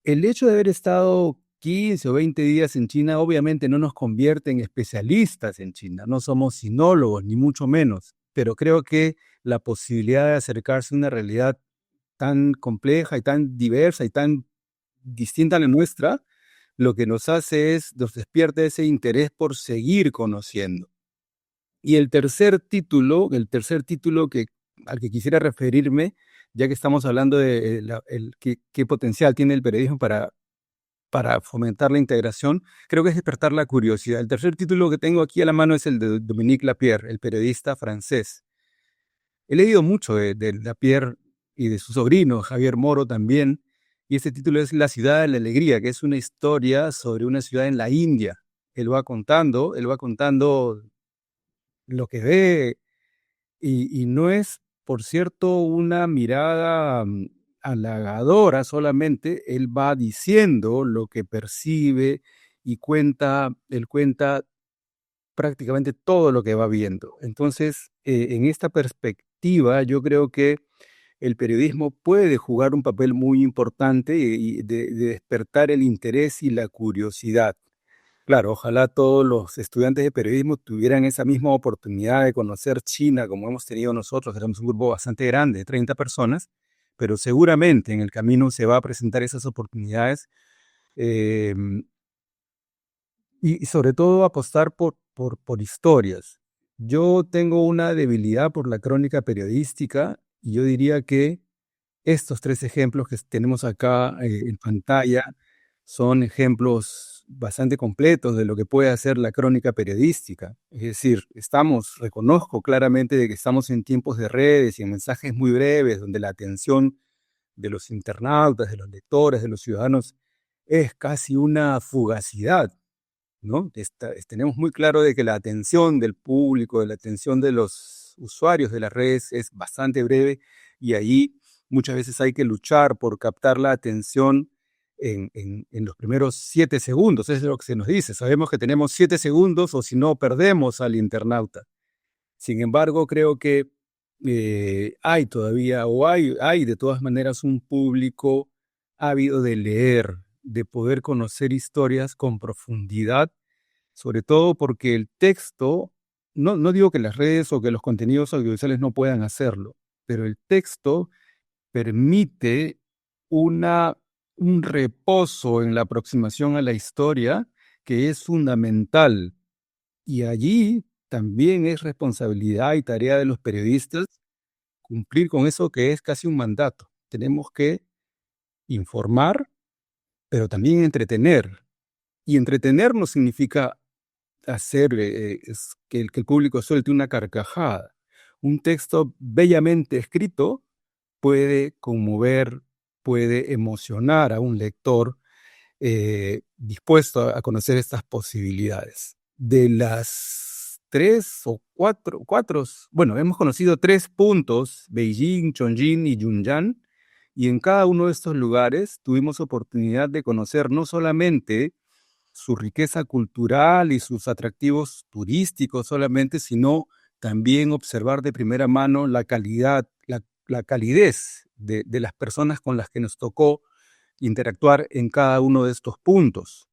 [SPEAKER 8] El hecho de haber estado 15 o 20 días en China obviamente no nos convierte en especialistas en China, no somos sinólogos, ni mucho menos, pero creo que la posibilidad de acercarse a una realidad tan compleja y tan diversa y tan distinta a la nuestra, lo que nos despierta ese interés por seguir conociendo. Y el tercer título al que quisiera referirme, ya que estamos hablando de qué potencial tiene el periodismo para fomentar la integración, creo que es despertar la curiosidad. El tercer título que tengo aquí a la mano es el de Dominique Lapierre, el periodista francés. He leído mucho de Lapierre y de su sobrino, Javier Moro, también, y este título es La ciudad de la alegría, que es una historia sobre una ciudad en la India. Él va contando lo que ve, y no es, por cierto, una mirada halagadora solamente. Él va diciendo lo que percibe y él cuenta prácticamente todo lo que va viendo. Entonces, en esta perspectiva, yo creo que el periodismo puede jugar un papel muy importante y de despertar el interés y la curiosidad. Claro, ojalá todos los estudiantes de periodismo tuvieran esa misma oportunidad de conocer China como hemos tenido nosotros. Éramos un grupo bastante grande, 30 personas, pero seguramente en el camino se va a presentar esas oportunidades, eh, y sobre todo apostar por historias. Yo tengo una debilidad por la crónica periodística, y yo diría que estos tres ejemplos que tenemos acá en pantalla son ejemplos bastante completos de lo que puede hacer la crónica periodística. Es decir, reconozco claramente de que estamos en tiempos de redes y en mensajes muy breves, donde la atención de los internautas, de los lectores, de los ciudadanos, es casi una fugacidad, ¿no? Tenemos muy claro de que la atención del público, de la atención de los usuarios de las redes es bastante breve, y ahí muchas veces hay que luchar por captar la atención en los primeros 7 segundos. Eso es lo que se nos dice. Sabemos que tenemos 7 segundos o si no perdemos al internauta. Sin embargo, creo que hay todavía, o hay de todas maneras un público ávido de leer, de poder conocer historias con profundidad, sobre todo porque el texto, no digo que las redes o que los contenidos audiovisuales no puedan hacerlo, pero el texto permite un reposo en la aproximación a la historia que es fundamental. Y allí también es responsabilidad y tarea de los periodistas cumplir con eso que es casi un mandato. Tenemos que informar, pero también entretener. Y entretener no significa hacer que el público suelte una carcajada. Un texto bellamente escrito puede conmover, puede emocionar a un lector dispuesto a conocer estas posibilidades. De las cuatro, bueno, hemos conocido 3 puntos, Beijing, Chongqing y Yunnan, y en cada uno de estos lugares tuvimos oportunidad de conocer no solamente su riqueza cultural y sus atractivos turísticos solamente, sino también observar de primera mano la calidad, la calidez de las personas con las que nos tocó interactuar en cada uno de estos puntos.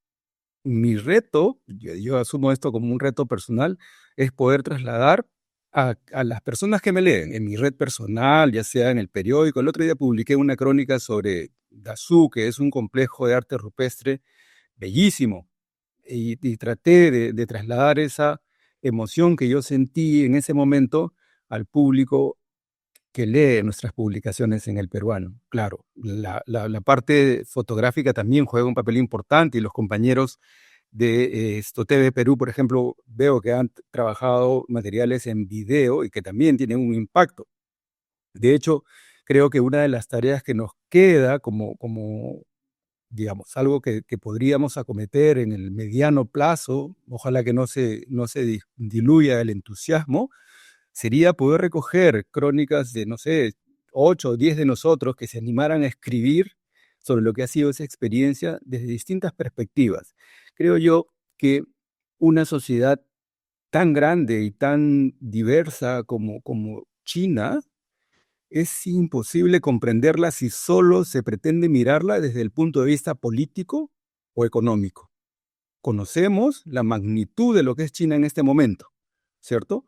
[SPEAKER 8] Mi reto, yo asumo esto como un reto personal, es poder trasladar a las personas que me leen en mi red personal, ya sea en el periódico. El otro día publiqué una crónica sobre Dazú, que es un complejo de arte rupestre bellísimo, y traté de trasladar esa emoción que yo sentí en ese momento al público que lee nuestras publicaciones en el peruano. Claro, la parte fotográfica también juega un papel importante y los compañeros de TV Perú, por ejemplo, veo que han trabajado materiales en video y que también tienen un impacto. De hecho, creo que una de las tareas que nos queda como digamos, algo que podríamos acometer en el mediano plazo, ojalá que no se diluya el entusiasmo, sería poder recoger crónicas de, no sé, 8 o 10 de nosotros que se animaran a escribir sobre lo que ha sido esa experiencia desde distintas perspectivas. Creo yo que una sociedad tan grande y tan diversa como China, es imposible comprenderla si solo se pretende mirarla desde el punto de vista político o económico. Conocemos la magnitud de lo que es China en este momento, ¿cierto?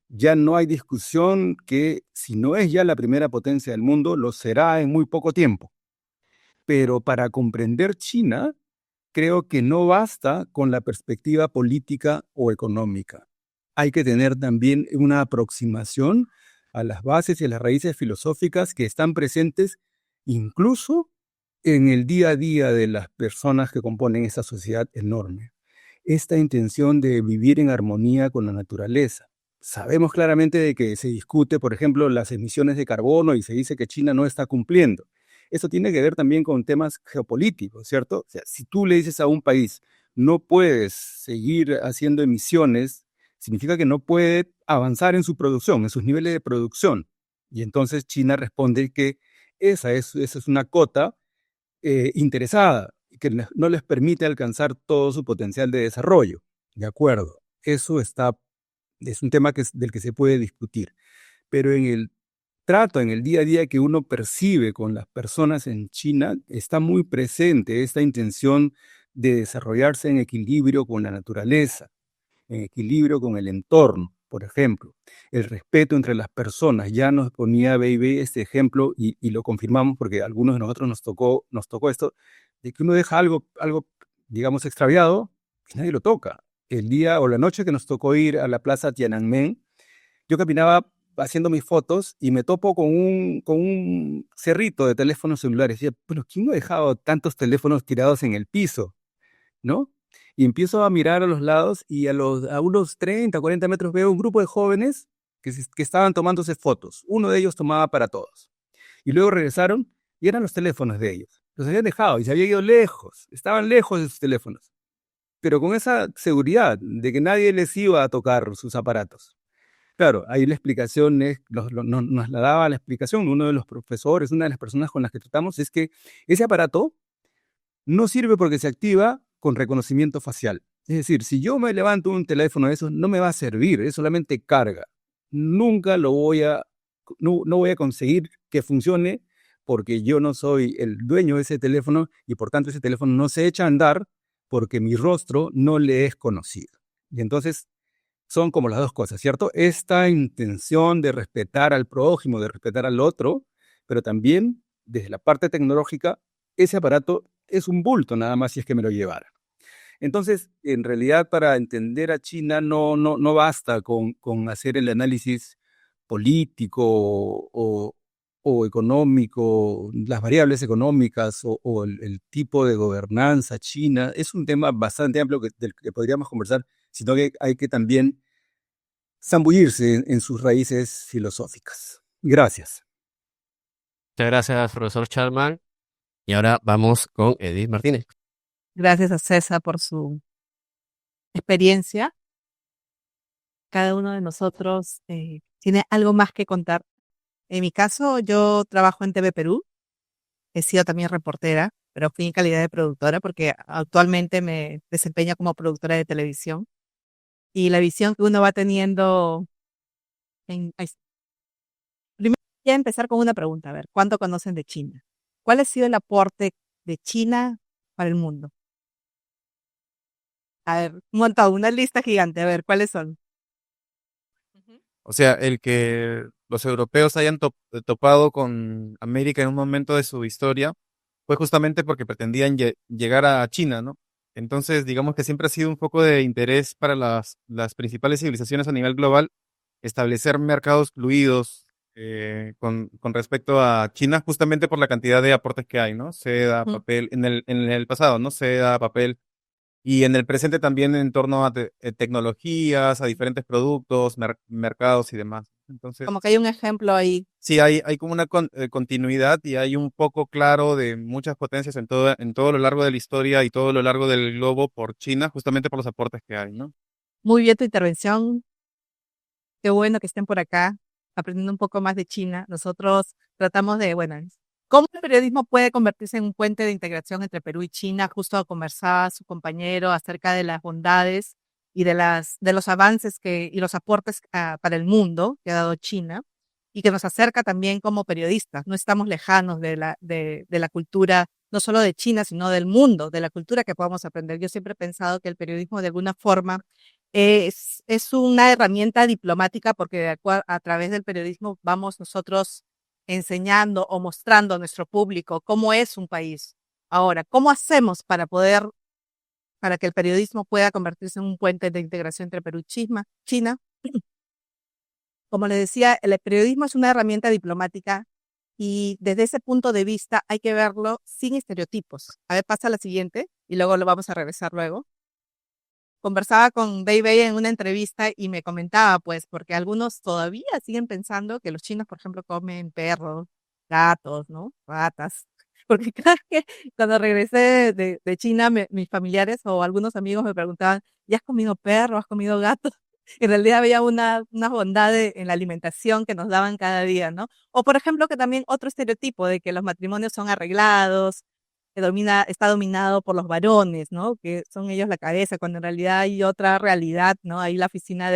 [SPEAKER 8] Ya no hay discusión que si no es ya la primera potencia del mundo, lo será en muy poco tiempo. Pero para comprender China, creo que no basta con la perspectiva política o económica. Hay que tener también una aproximación a las bases y a las raíces filosóficas que están presentes incluso en el día a día de las personas que componen esta sociedad enorme. Esta intención de vivir en armonía con la naturaleza. Sabemos claramente de que se discute, por ejemplo, las emisiones de carbono y se dice que China no está cumpliendo. Esto tiene que ver también con temas geopolíticos, ¿cierto? O sea, si tú le dices a un país, no puedes seguir haciendo emisiones, significa que no puede avanzar en su producción, en sus niveles de producción. Y entonces China responde que esa es una cota interesada, que no les permite alcanzar todo su potencial de desarrollo. De acuerdo, eso es un tema del que se puede discutir. Pero en el trato, en el día a día que uno percibe con las personas en China, está muy presente esta intención de desarrollarse en equilibrio con la naturaleza, en equilibrio con el entorno, por ejemplo. El respeto entre las personas. Ya nos ponía Baby este ejemplo y lo confirmamos porque a algunos de nosotros nos tocó esto, de que uno deja algo, digamos, extraviado y nadie lo toca. El día o la noche que nos tocó ir a la plaza Tiananmen, yo caminaba haciendo mis fotos y me topo con un cerrito de teléfonos celulares. Y decía, bueno, ¿quién no ha dejado tantos teléfonos tirados en el piso? ¿No? Y empiezo a mirar a los lados y a unos 30, 40 metros veo un grupo de jóvenes que estaban tomándose fotos. Uno de ellos tomaba para todos. Y luego regresaron y eran los teléfonos de ellos. Los habían dejado y se habían ido lejos. Estaban lejos de sus teléfonos. Pero con esa seguridad de que nadie les iba a tocar sus aparatos. Claro, ahí la explicación nos la daba la explicación uno de los profesores, una de las personas con las que tratamos, es que ese aparato no sirve porque se activa con reconocimiento facial. Es decir, si yo me levanto un teléfono de esos, no me va a servir, es solamente carga. Nunca no voy a conseguir que funcione porque yo no soy el dueño de ese teléfono y por tanto ese teléfono no se echa a andar porque mi rostro no le es conocido. Y entonces son como las dos cosas, ¿cierto? Esta intención de respetar al prójimo, de respetar al otro, pero también desde la parte tecnológica, ese aparato es un bulto nada más si es que me lo llevara. Entonces, en realidad, para entender a China no basta con hacer el análisis político o económico, las variables económicas o el tipo de gobernanza china. Es un tema bastante amplio del que podríamos conversar, sino que hay que también zambullirse en sus raíces filosóficas. Gracias.
[SPEAKER 1] Muchas gracias, profesor Charman. Y ahora vamos con Edith Martínez.
[SPEAKER 4] Gracias a César por su experiencia. Cada uno de nosotros tiene algo más que contar. En mi caso, yo trabajo en TV Perú. He sido también reportera, pero fui en calidad de productora porque actualmente me desempeño como productora de televisión. Y la visión que uno va teniendo primero voy a empezar con una pregunta, a ver, ¿cuánto conocen de China? ¿Cuál ha sido el aporte de China para el mundo? A ver, un montón, una lista gigante, a ver, ¿cuáles son?
[SPEAKER 9] O sea, el que los europeos hayan topado con América en un momento de su historia fue justamente porque pretendían llegar a China, ¿no? Entonces, digamos que siempre ha sido un foco de interés para las principales civilizaciones a nivel global establecer mercados fluidos con respecto a China, justamente por la cantidad de aportes que hay, ¿no? Seda,
[SPEAKER 4] Ujú.
[SPEAKER 9] papel, en el pasado, ¿no? Seda, papel, y en el presente también en torno a tecnologías, a diferentes productos, mercados y demás. Entonces,
[SPEAKER 4] Como que hay un ejemplo ahí.
[SPEAKER 9] sí, hay como una continuidad y hay un poco claro de muchas potencias en todo lo largo de la historia y todo lo largo del globo por China, justamente por los aportes que hay, ¿no?
[SPEAKER 4] Muy bien tu intervención. Qué bueno que estén por acá aprendiendo un poco más de China. Nosotros tratamos de, bueno, ¿cómo el periodismo puede convertirse en un puente de integración entre Perú y China? Justo conversaba su compañero acerca de las bondades y de los avances y los aportes para el mundo que ha dado China y que nos acerca también como periodistas. No estamos lejanos de la cultura, no solo de China, sino del mundo, de la cultura que podamos aprender. Yo siempre he pensado que el periodismo de alguna forma es una herramienta diplomática porque a través del periodismo vamos nosotros enseñando o mostrando a nuestro público cómo es un país. Ahora, ¿cómo hacemos para que el periodismo pueda convertirse en un puente de integración entre Perú y China? Como les decía, el periodismo es una herramienta diplomática y desde ese punto de vista hay que verlo sin estereotipos. A ver, pasa la siguiente y luego lo vamos a regresar luego. Conversaba con Bei Bei en una entrevista y me comentaba, pues, porque algunos todavía siguen pensando que los chinos, por ejemplo, comen perros, gatos, ¿no? Ratas. Porque cada que cuando regresé de China, mis familiares o algunos amigos me preguntaban, ¿ya has comido perro? ¿Has comido gato? En realidad había una bondad en la alimentación que nos daban cada día, ¿no? O por ejemplo, que también otro estereotipo de que los matrimonios son arreglados, está dominado por los varones, ¿no? Que son ellos la cabeza, cuando en realidad hay otra realidad, ¿no? Ahí la Oficina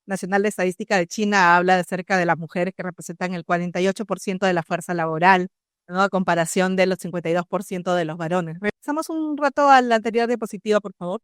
[SPEAKER 4] Nacional de Estadística de China habla acerca de las mujeres que representan el 48% de la fuerza laboral, ¿no? A comparación de los 52% de los varones. Regresamos un rato a la anterior diapositiva, por favor.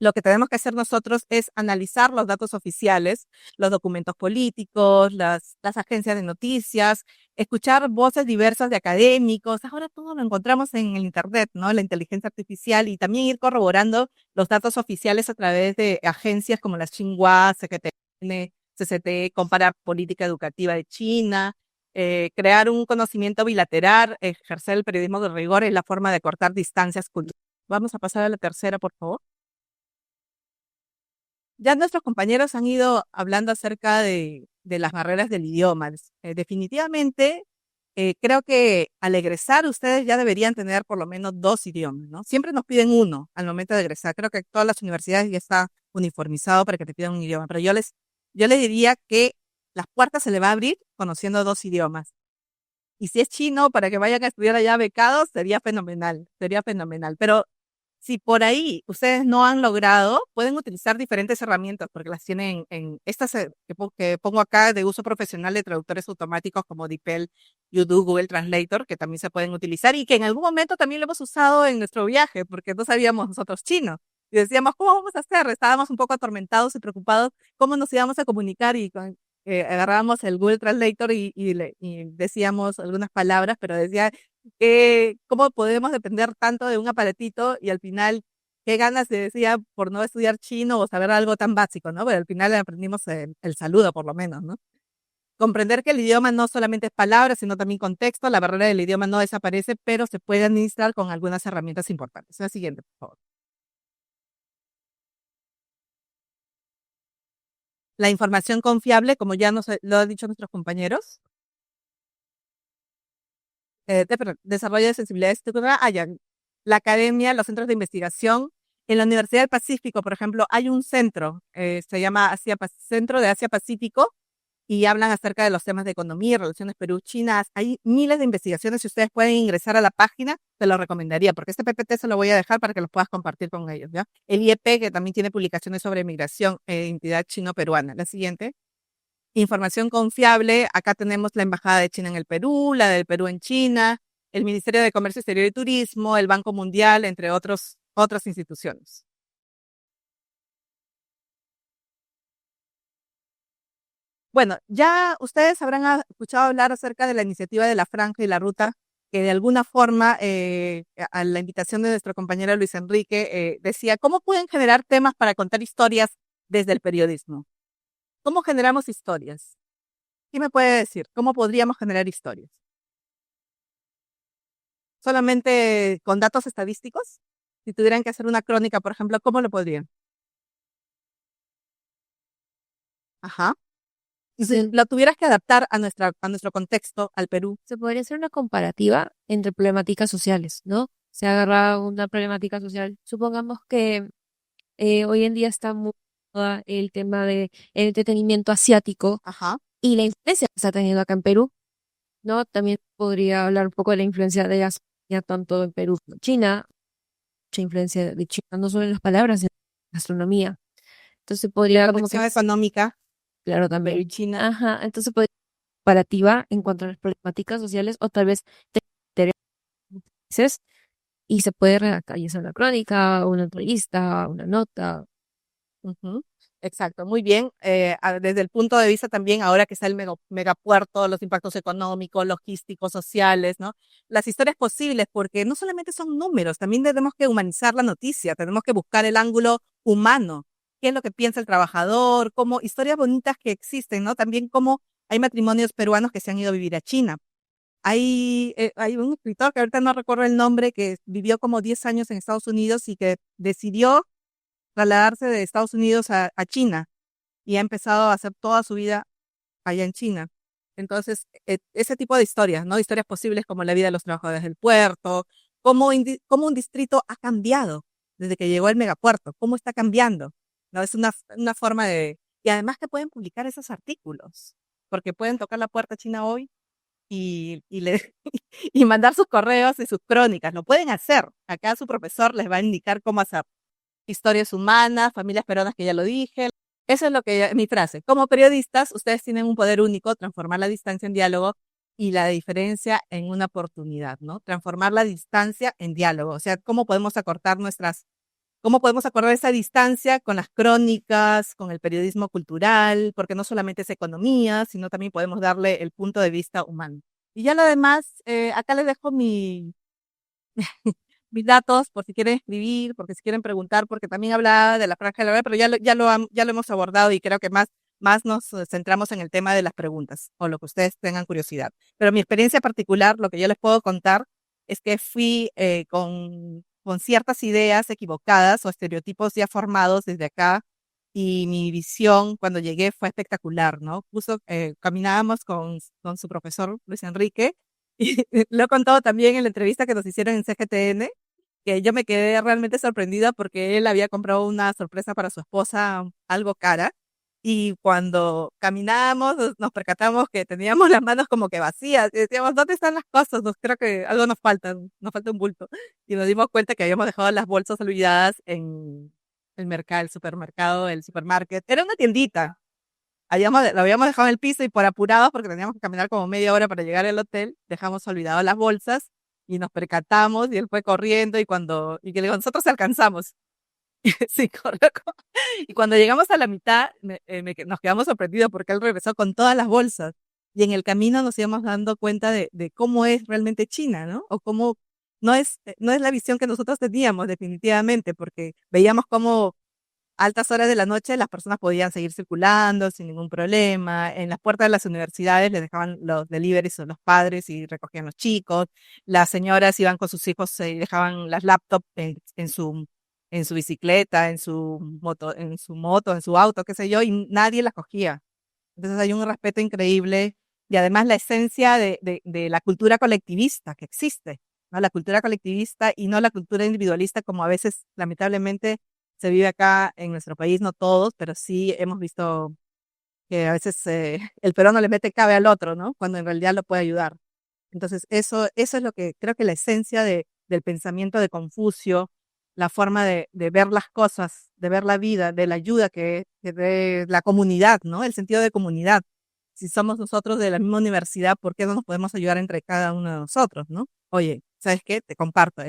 [SPEAKER 4] Lo que tenemos que hacer nosotros es analizar los datos oficiales, los documentos políticos, las agencias de noticias, escuchar voces diversas de académicos. Ahora todo lo encontramos en el Internet, ¿no? La inteligencia artificial y también ir corroborando los datos oficiales a través de agencias como la Xinhua, CGTN, CCT, comparar política educativa de China, crear un conocimiento bilateral, ejercer el periodismo de rigor es la forma de cortar distancias culturales. Vamos a pasar a la tercera, por favor. Ya nuestros compañeros han ido hablando acerca de las barreras del idioma. Definitivamente, creo que al egresar ustedes ya deberían tener por lo menos 2 idiomas, ¿no? Siempre nos piden uno al momento de egresar. Creo que todas las universidades ya está uniformizado para que te pidan un idioma, pero yo les diría que las puertas se le va a abrir conociendo 2 idiomas. Y si es chino, para que vayan a estudiar allá becados, sería fenomenal, sería fenomenal. Pero si por ahí ustedes no han logrado, pueden utilizar diferentes herramientas porque las tienen en estas que pongo acá de uso profesional de traductores automáticos como DeepL, Yudu, Google Translator, que también se pueden utilizar y que en algún momento también lo hemos usado en nuestro viaje porque no sabíamos nosotros chino. Y decíamos, ¿cómo vamos a hacer? Estábamos un poco atormentados y preocupados cómo nos íbamos a comunicar y agarrábamos el Google Translator y decíamos algunas palabras, pero decía cómo podemos depender tanto de un aparatito y al final qué ganas se decía por no estudiar chino o saber algo tan básico, ¿no? Pero al final aprendimos el saludo por lo menos, ¿no? Comprender que el idioma no solamente es palabras, sino también contexto, la barrera del idioma no desaparece, pero se puede administrar con algunas herramientas importantes. La siguiente, por favor. La información confiable, como ya nos lo han dicho nuestros compañeros. Desarrollo de sensibilidades estructurales, la academia, los centros de investigación. En la Universidad del Pacífico, por ejemplo, hay un centro, se llama Centro de Asia Pacífico, y hablan acerca de los temas de economía y relaciones Perú-China. Hay miles de investigaciones, si ustedes pueden ingresar a la página, te lo recomendaría, porque este PPT se lo voy a dejar para que lo puedas compartir con ellos, ¿ya? El IEP, que también tiene publicaciones sobre migración e identidad chino-peruana. La siguiente. Información confiable, acá tenemos la Embajada de China en el Perú, la del Perú en China, el Ministerio de Comercio Exterior y Turismo, el Banco Mundial, entre otras instituciones. Bueno, ya ustedes habrán escuchado hablar acerca de la iniciativa de la Franja y la Ruta, que de alguna forma, a la invitación de nuestro compañero Luis Enrique, decía, ¿cómo pueden generar temas para contar historias desde el periodismo? ¿Cómo generamos historias? ¿Qué me puede decir? ¿Cómo podríamos generar historias? ¿Solamente con datos estadísticos? Si tuvieran que hacer una crónica, por ejemplo, ¿cómo lo podrían? Ajá. Y si lo tuvieras que adaptar a nuestro contexto, al Perú.
[SPEAKER 6] Se podría hacer una comparativa entre problemáticas sociales, ¿no? Se agarra una problemática social. Supongamos que hoy en día está muy de moda el tema del entretenimiento asiático
[SPEAKER 4] Ajá.
[SPEAKER 6] y la influencia que está teniendo acá en Perú, ¿no? También podría hablar un poco de la influencia de Asia, tanto en Perú como en China, mucha influencia de China, no solo en las palabras, sino en la gastronomía. Entonces podría
[SPEAKER 4] La
[SPEAKER 6] como
[SPEAKER 4] conexión
[SPEAKER 6] que,
[SPEAKER 4] económica,
[SPEAKER 6] claro,
[SPEAKER 4] Perú
[SPEAKER 6] también.
[SPEAKER 4] y China.
[SPEAKER 6] Ajá, entonces podría ser comparativa en cuanto a las problemáticas sociales o tal vez de intereses y se puede redactar ya sea una crónica, una entrevista, una nota.
[SPEAKER 4] Ujú. Exacto, muy bien. Desde el punto de vista también, ahora que está el megapuerto, los impactos económicos, logísticos, sociales, ¿no? Las historias posibles, porque no solamente son números, también tenemos que humanizar la noticia, tenemos que buscar el ángulo humano, qué es lo que piensa el trabajador, cómo historias bonitas que existen, ¿no? También cómo hay matrimonios peruanos que se han ido a vivir a China. Hay un escritor que ahorita no recuerdo el nombre, que vivió como 10 años en Estados Unidos y que decidió trasladarse de Estados Unidos a China y ha empezado a hacer toda su vida allá en China. Entonces, ese tipo de historias, ¿no? Historias posibles como la vida de los trabajadores del puerto, cómo un distrito ha cambiado desde que llegó el megapuerto, cómo está cambiando, ¿no? Es una forma de... Y además que pueden publicar esos artículos, porque pueden tocar la puerta china hoy y mandar sus correos y sus crónicas. Lo pueden hacer. Acá su profesor les va a indicar cómo hacer. Historias humanas, familias peruanas, que ya lo dije. Eso es mi frase. Como periodistas, ustedes tienen un poder único, transformar la distancia en diálogo y la diferencia en una oportunidad, ¿no? Transformar la distancia en diálogo. O sea, cómo podemos acortar esa distancia con las crónicas, con el periodismo cultural, porque no solamente es economía, sino también podemos darle el punto de vista humano. Y ya lo demás, acá les dejo mis datos por si quieren escribir, porque si quieren preguntar, porque también hablaba de la franja de la hora, pero ya lo hemos abordado y creo que más nos centramos en el tema de las preguntas o lo que ustedes tengan curiosidad. Pero mi experiencia particular, lo que yo les puedo contar es que fui con ciertas ideas equivocadas o estereotipos ya formados desde acá y mi visión cuando llegué fue espectacular, ¿no? Caminábamos con su profesor Luis Enrique y lo he contado también en la entrevista que nos hicieron en CGTN, que yo me quedé realmente sorprendida porque él había comprado una sorpresa para su esposa algo cara y cuando caminábamos nos percatamos que teníamos las manos como que vacías y decíamos, ¿dónde están las cosas? Creo que algo nos falta un bulto. Y nos dimos cuenta que habíamos dejado las bolsas olvidadas en el mercado, el supermarket. Era una tiendita. Lo habíamos dejado en el piso y por apurados, porque teníamos que caminar como media hora para llegar al hotel, dejamos olvidadas las bolsas y nos percatamos y él fue corriendo y que le digo, nosotros alcanzamos. Sí, correcto. Y cuando llegamos a la mitad, nos quedamos sorprendidos porque él regresó con todas las bolsas. Y en el camino nos íbamos dando cuenta de cómo es realmente China, ¿no? O cómo no es la visión que nosotros teníamos definitivamente, porque veíamos cómo a altas horas de la noche las personas podían seguir circulando sin ningún problema. En las puertas de las universidades les dejaban los deliveries a los padres y recogían los chicos. Las señoras iban con sus hijos y dejaban las laptops en su bicicleta, en su auto, qué sé yo, y nadie las cogía. Entonces hay un respeto increíble y además la esencia de la cultura colectivista que existe, ¿no? La cultura colectivista y no la cultura individualista como a veces lamentablemente se vive acá en nuestro país, no todos, pero sí hemos visto que a veces el peruano le mete cabe al otro, ¿no? Cuando en realidad lo puede ayudar. Entonces eso es lo que creo que la esencia del pensamiento de Confucio, la forma de ver las cosas, de ver la vida, de la ayuda de la comunidad, ¿no? El sentido de comunidad. Si somos nosotros de la misma universidad, ¿por qué no nos podemos ayudar entre cada uno de nosotros, ¿no? Oye, ¿sabes qué? Te comparto.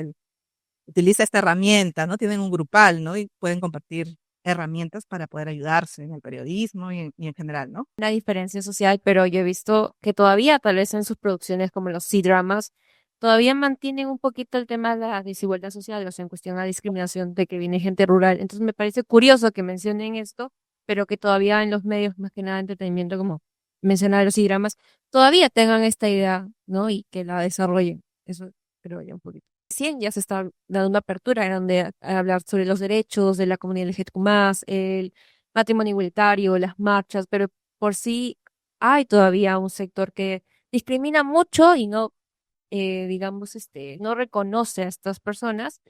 [SPEAKER 4] Utiliza esta herramienta, ¿no? Tienen un grupal, ¿no? Y pueden compartir herramientas para poder ayudarse en el periodismo y en general, ¿no?
[SPEAKER 6] Una diferencia social, pero yo he visto que todavía, tal vez en sus producciones como los C-dramas, todavía mantienen un poquito el tema de la desigualdad social, o sea, en cuestión de la discriminación de que viene gente rural. Entonces me parece curioso que mencionen esto, pero que todavía en los medios, más que nada de entretenimiento, como mencionar los C-dramas, todavía tengan esta idea, ¿no? Y que la desarrollen. Eso creo yo un poquito. Recién ya se está dando una apertura grande a hablar sobre los derechos de la comunidad LGBTQ+, el matrimonio igualitario, las marchas, pero por sí hay todavía un sector que discrimina mucho y no, digamos, no reconoce a estas personas,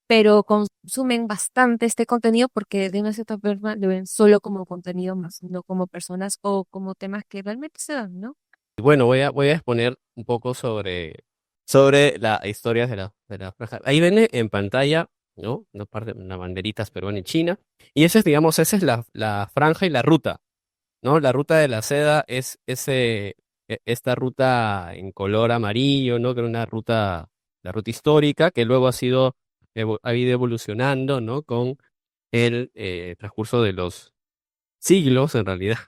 [SPEAKER 6] pero consumen bastante este contenido porque de una cierta forma lo ven solo como contenido más, no como personas o como temas que realmente se dan, ¿no?
[SPEAKER 1] Y bueno, voy a exponer un poco sobre las historias de la franja. Ahí ven en pantalla, ¿no? Una parte, unas banderitas peruana y China. Y esa es la franja y la ruta, ¿no? La ruta de la seda es esta ruta en color amarillo, ¿no? Que era la ruta histórica, que luego ha ido evolucionando, ¿no? Con el transcurso de los siglos, en realidad,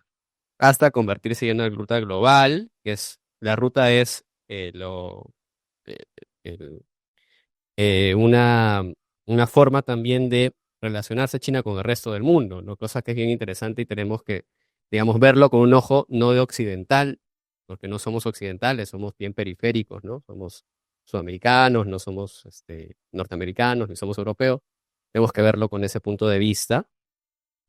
[SPEAKER 1] hasta convertirse en una ruta global, la ruta es eh, el- una forma también de relacionarse China con el resto del mundo, ¿no? Cosa que es bien interesante y tenemos que, digamos, verlo con un ojo no de occidental, porque no somos occidentales, somos bien periféricos, ¿no? Somos sudamericanos, no somos norteamericanos, ni somos europeos. Tenemos que verlo con ese punto de vista,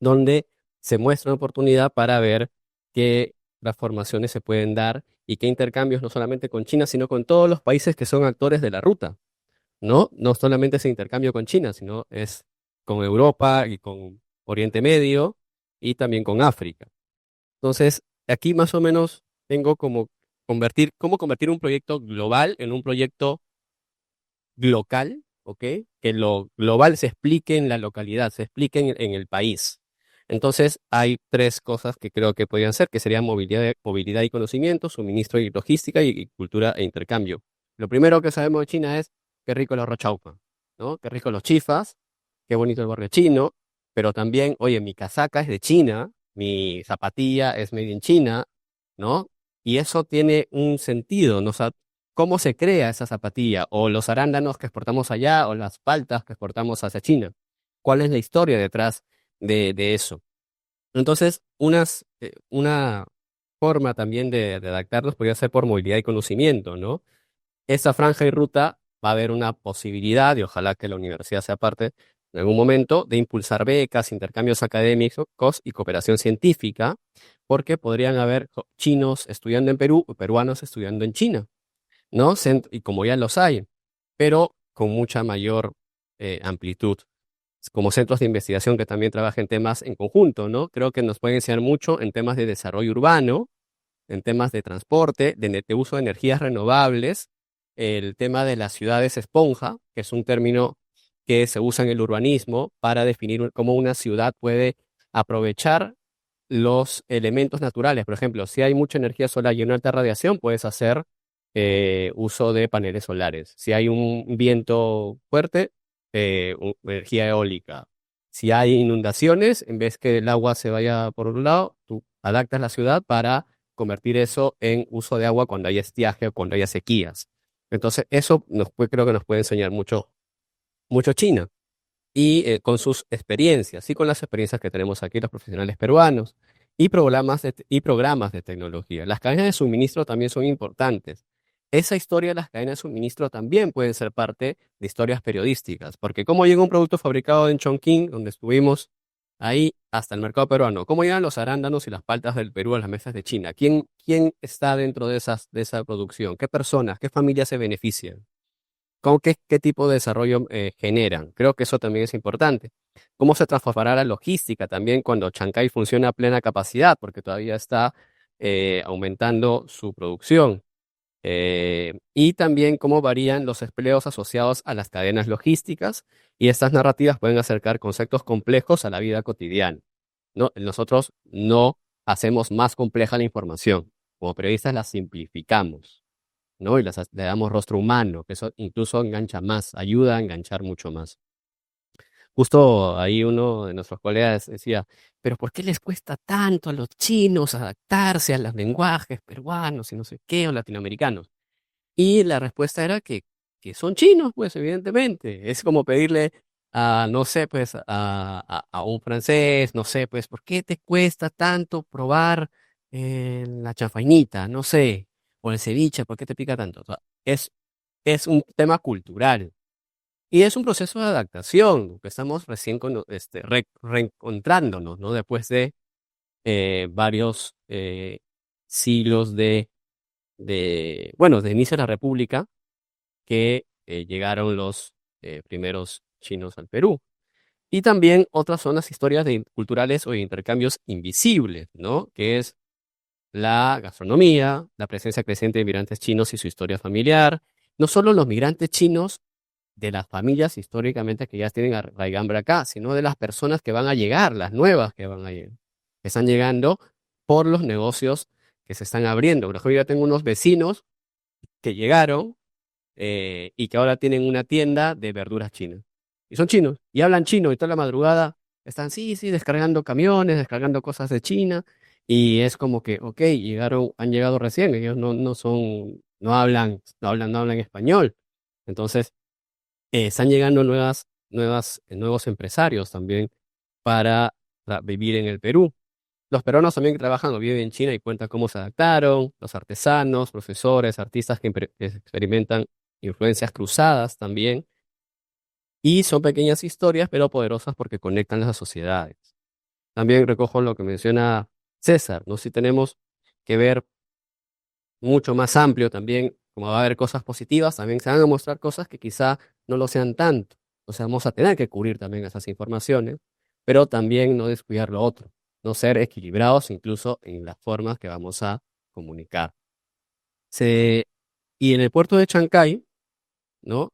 [SPEAKER 1] donde se muestra una oportunidad para ver qué transformaciones se pueden dar y qué intercambios no solamente con China, sino con todos los países que son actores de la ruta, ¿no? No solamente ese intercambio con China, sino es con Europa y con Oriente Medio y también con África. Entonces, aquí más o menos tengo cómo convertir un proyecto global en un proyecto local, ¿ok? Que lo global se explique en la localidad, se explique en el país. Entonces, hay tres cosas que creo que podrían ser, que serían movilidad y conocimiento, suministro y logística y cultura e intercambio. Lo primero que sabemos de China es qué rico los rochaupa, ¿no? Qué rico los chifas, qué bonito el barrio chino, pero también, oye, mi casaca es de China, mi zapatilla es made in China, ¿no? Y eso tiene un sentido, ¿no? O sea, cómo se crea esa zapatilla, o los arándanos que exportamos allá, o las paltas que exportamos hacia China. ¿Cuál es la historia detrás de eso? Entonces, una forma también de adaptarnos podría ser por movilidad y conocimiento, ¿no? Esa franja y ruta va a haber una posibilidad, y ojalá que la universidad sea parte en algún momento, de impulsar becas, intercambios académicos y cooperación científica, porque podrían haber chinos estudiando en Perú o peruanos estudiando en China, ¿no? Y como ya los hay, pero con mucha mayor amplitud. como centros de investigación que también trabajan temas en conjunto, ¿no? Creo que nos pueden enseñar mucho en temas de desarrollo urbano, en temas de transporte, de uso de energías renovables, el tema de las ciudades esponja, que es un término que se usa en el urbanismo para definir cómo una ciudad puede aprovechar los elementos naturales. Por ejemplo, si hay mucha energía solar y una alta radiación, puedes hacer uso de paneles solares. Si hay un viento fuerte, energía eólica. Si hay inundaciones, en vez que el agua se vaya por un lado, tú adaptas la ciudad para convertir eso en uso de agua cuando haya estiaje o cuando haya sequías. Entonces, eso creo que nos puede enseñar mucho, mucho China y con sus experiencias y con las experiencias que tenemos aquí los profesionales peruanos y programas de tecnología. Las cadenas de suministro también son importantes. Esa historia de las cadenas de suministro también puede ser parte de historias periodísticas, porque cómo llega un producto fabricado en Chongqing, donde estuvimos ahí, hasta el mercado peruano, cómo llegan los arándanos y las paltas del Perú a las mesas de China, quién está dentro de esa producción, qué personas, qué familias se benefician. ¿Qué tipo de desarrollo generan? Creo que eso también es importante. ¿Cómo se transformará la logística también cuando Chancay funcione a plena capacidad? Porque todavía está aumentando su producción. Y también cómo varían los empleos asociados a las cadenas logísticas. Y estas narrativas pueden acercar conceptos complejos a la vida cotidiana, ¿no? Nosotros no hacemos más compleja la información. Como periodistas la simplificamos, ¿no? Y le damos rostro humano, que eso incluso engancha más, ayuda a enganchar mucho más. Justo ahí uno de nuestros colegas decía, pero ¿por qué les cuesta tanto a los chinos adaptarse a los lenguajes peruanos y no sé qué, o latinoamericanos? Y la respuesta era que son chinos, pues evidentemente. Es como pedirle a, no sé, pues a un francés, no sé, pues, ¿por qué te cuesta tanto probar la chanfainita? No sé, o el ceviche, ¿por qué te pica tanto? O sea, es un tema cultural y es un proceso de adaptación que estamos recién reencontrándonos, ¿no? Después de varios siglos bueno, de inicio de la República, que llegaron los primeros chinos al Perú. Y también otras son las historias culturales o de intercambios invisibles, ¿no? Que es la gastronomía, la presencia creciente de migrantes chinos y su historia familiar. No solo los migrantes chinos de las familias históricamente que ya tienen raigambre acá, sino de las personas que van a llegar, las nuevas que van a llegar, que están llegando por los negocios que se están abriendo. Por ejemplo, yo ya tengo unos vecinos que llegaron y que ahora tienen una tienda de verduras chinas. Y son chinos, y hablan chino, y toda la madrugada están, sí, descargando camiones, descargando cosas de China, y es como que, ok, han llegado recién, ellos no hablan español. Entonces, están llegando nuevos empresarios también para vivir en el Perú. Los peruanos también que trabajan o viven en China y cuentan cómo se adaptaron, los artesanos, profesores, artistas que experimentan influencias cruzadas también. Y son pequeñas historias, pero poderosas porque conectan las sociedades. También recojo lo que menciona César, ¿no? Si tenemos que ver mucho más amplio también, como va a haber cosas positivas, también se van a mostrar cosas que quizá no lo sean tanto. O sea, vamos a tener que cubrir también esas informaciones, pero también no descuidar lo otro, no ser equilibrados incluso en las formas que vamos a comunicar. Y en el puerto de Chancay, ¿no?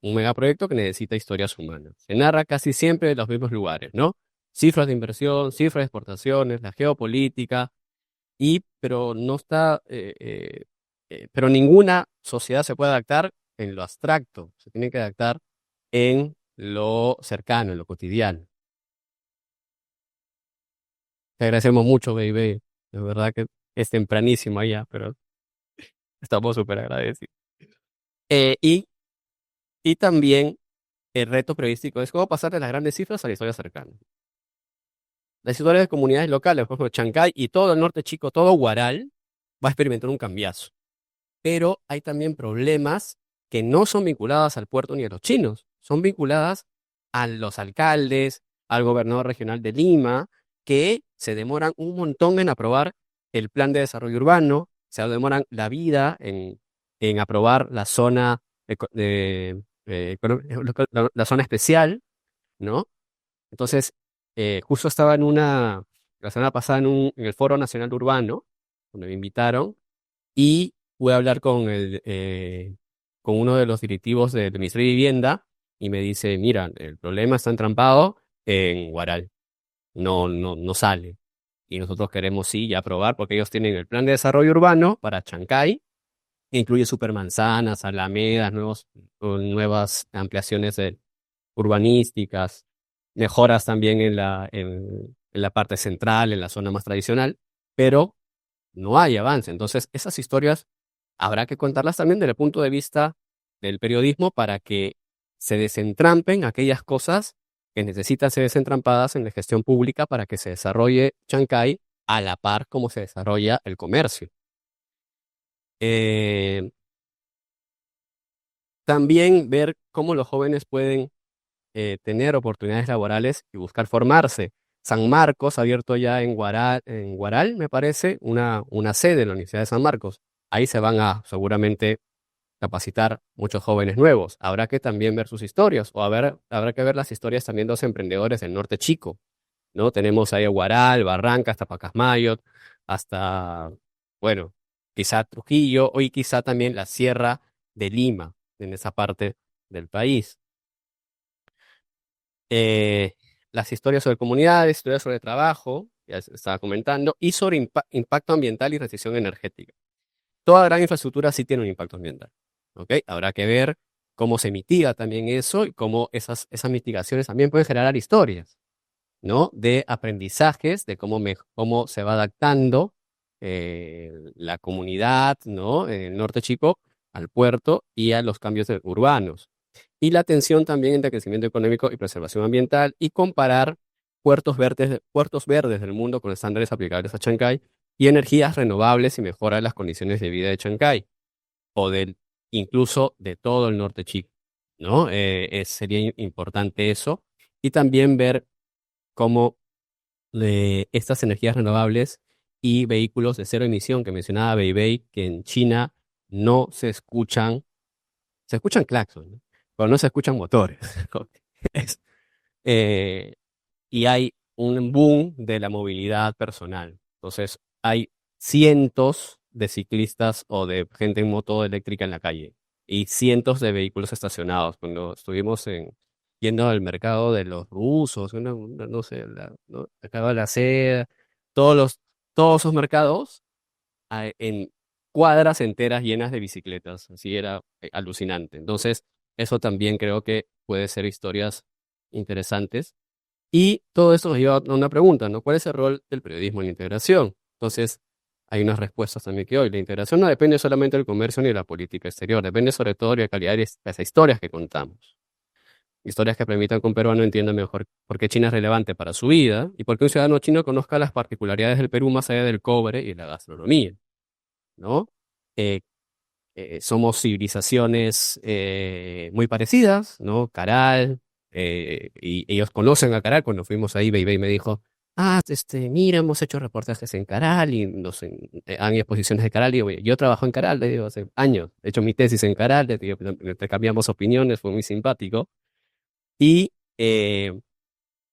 [SPEAKER 1] Un megaproyecto que necesita historias humanas. Se narra casi siempre de los mismos lugares, ¿no? Cifras de inversión, cifras de exportaciones, la geopolítica, pero no está, pero ninguna sociedad se puede adaptar en lo abstracto, se tiene que adaptar en lo cercano, en lo cotidiano. Te agradecemos mucho, baby. De verdad que es tempranísimo allá, pero estamos súper agradecidos. Y también el reto periodístico es cómo pasar de las grandes cifras a la historia cercana. Las historias de comunidades locales, por ejemplo, Chancay y todo el norte chico, todo Huaral, va a experimentar un cambiazo. Pero hay también problemas que no son vinculadas al puerto ni a los chinos, son vinculadas a los alcaldes, al gobernador regional de Lima, que se demoran un montón en aprobar el plan de desarrollo urbano, se demoran la vida en aprobar la zona la zona especial, ¿no? Entonces, justo estaba la semana pasada en el Foro Nacional Urbano, donde me invitaron, y pude hablar con uno de los directivos del Ministerio de Vivienda, y me dice, mira, el problema está entrampado en Huaral, no sale. Y nosotros queremos sí ya aprobar, porque ellos tienen el plan de desarrollo urbano para Chancay, que incluye supermanzanas, alamedas, nuevas ampliaciones urbanísticas, mejoras también en la parte central, en la zona más tradicional, pero no hay avance. Entonces, esas historias habrá que contarlas también desde el punto de vista del periodismo para que se desentrampen aquellas cosas que necesitan ser desentrampadas en la gestión pública para que se desarrolle Chancay a la par como se desarrolla el comercio. Eh, También ver cómo los jóvenes pueden tener oportunidades laborales y buscar formarse. San Marcos ha abierto ya en Guaral, me parece, una sede en la Universidad de San Marcos. Ahí se van a seguramente capacitar muchos jóvenes nuevos. Habrá que también ver sus historias, o habrá que ver las historias también de los emprendedores del norte chico, ¿no? Tenemos ahí a Guaral, Barranca, hasta Pacasmayo, hasta, bueno, quizá Trujillo, y quizá también la Sierra de Lima, en esa parte del país. Eh, las historias sobre comunidades, historias sobre trabajo, ya se estaba comentando, y sobre impacto ambiental y transición energética. Toda gran infraestructura sí tiene un impacto ambiental, ¿ok? Habrá que ver cómo se mitiga también eso y cómo esas mitigaciones también pueden generar historias, ¿no? De aprendizajes, de cómo se va adaptando la comunidad, ¿no? En el norte chico al puerto y a los cambios urbanos. Y la tensión también entre crecimiento económico y preservación ambiental, y comparar puertos verdes del mundo con estándares aplicables a Chancay y energías renovables y mejora las condiciones de vida de Chancay o incluso de todo el norte chico, ¿no? Sería importante eso. Y también ver cómo estas energías renovables y vehículos de cero emisión que mencionaba Beibei, que en China no se escuchan claxons, ¿no? Pero no se escuchan motores. Es- eh, y hay un boom de la movilidad personal. Entonces, hay cientos de ciclistas o de gente en moto eléctrica en la calle y cientos de vehículos estacionados. Cuando estuvimos yendo al mercado de los rusos, no sé, ¿no? El mercado de la seda, todos esos mercados en cuadras enteras llenas de bicicletas. Así era alucinante. Entonces, eso también creo que puede ser historias interesantes. Y todo esto nos lleva a una pregunta, ¿no? ¿Cuál es el rol del periodismo en la integración? Entonces, hay unas respuestas también que hoy. La integración no depende solamente del comercio ni de la política exterior, depende sobre todo de la calidad de las historias que contamos. Historias que permitan que un peruano entienda mejor por qué China es relevante para su vida y por qué un ciudadano chino conozca las particularidades del Perú más allá del cobre y la gastronomía, ¿no? Eh, Somos civilizaciones muy parecidas, ¿no? Caral, y ellos conocen a Caral. Cuando fuimos ahí, Beibei me dijo, mira, hemos hecho reportajes en Caral y han exposiciones de Caral. Y digo, yo trabajo en Caral, le digo, hace años. He hecho mi tesis en Caral, le digo, intercambiamos opiniones, fue muy simpático. Y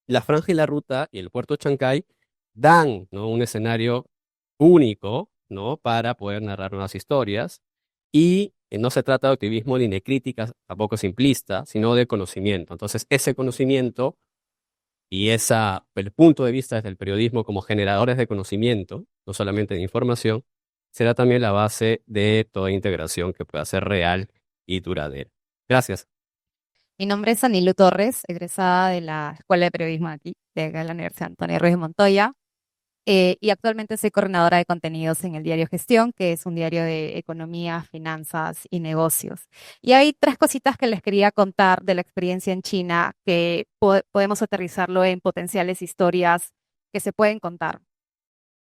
[SPEAKER 1] la Franja y la Ruta y el puerto de Chancay dan, ¿no? Un escenario único, ¿no? Para poder narrar nuevas historias. Y no se trata de activismo ni de críticas, tampoco simplista, sino de conocimiento. Entonces, ese conocimiento y el punto de vista desde el periodismo como generadores de conocimiento, no solamente de información, será también la base de toda integración que pueda ser real y duradera. Gracias.
[SPEAKER 10] Mi nombre es Anilu Torres, egresada de la Escuela de Periodismo de aquí, de acá de la Universidad Antonio Ruiz de Montoya, y actualmente soy coordinadora de contenidos en el diario Gestión, que es un diario de economía, finanzas y negocios. Y hay tres cositas que les quería contar de la experiencia en China que podemos aterrizarlo en potenciales historias que se pueden contar.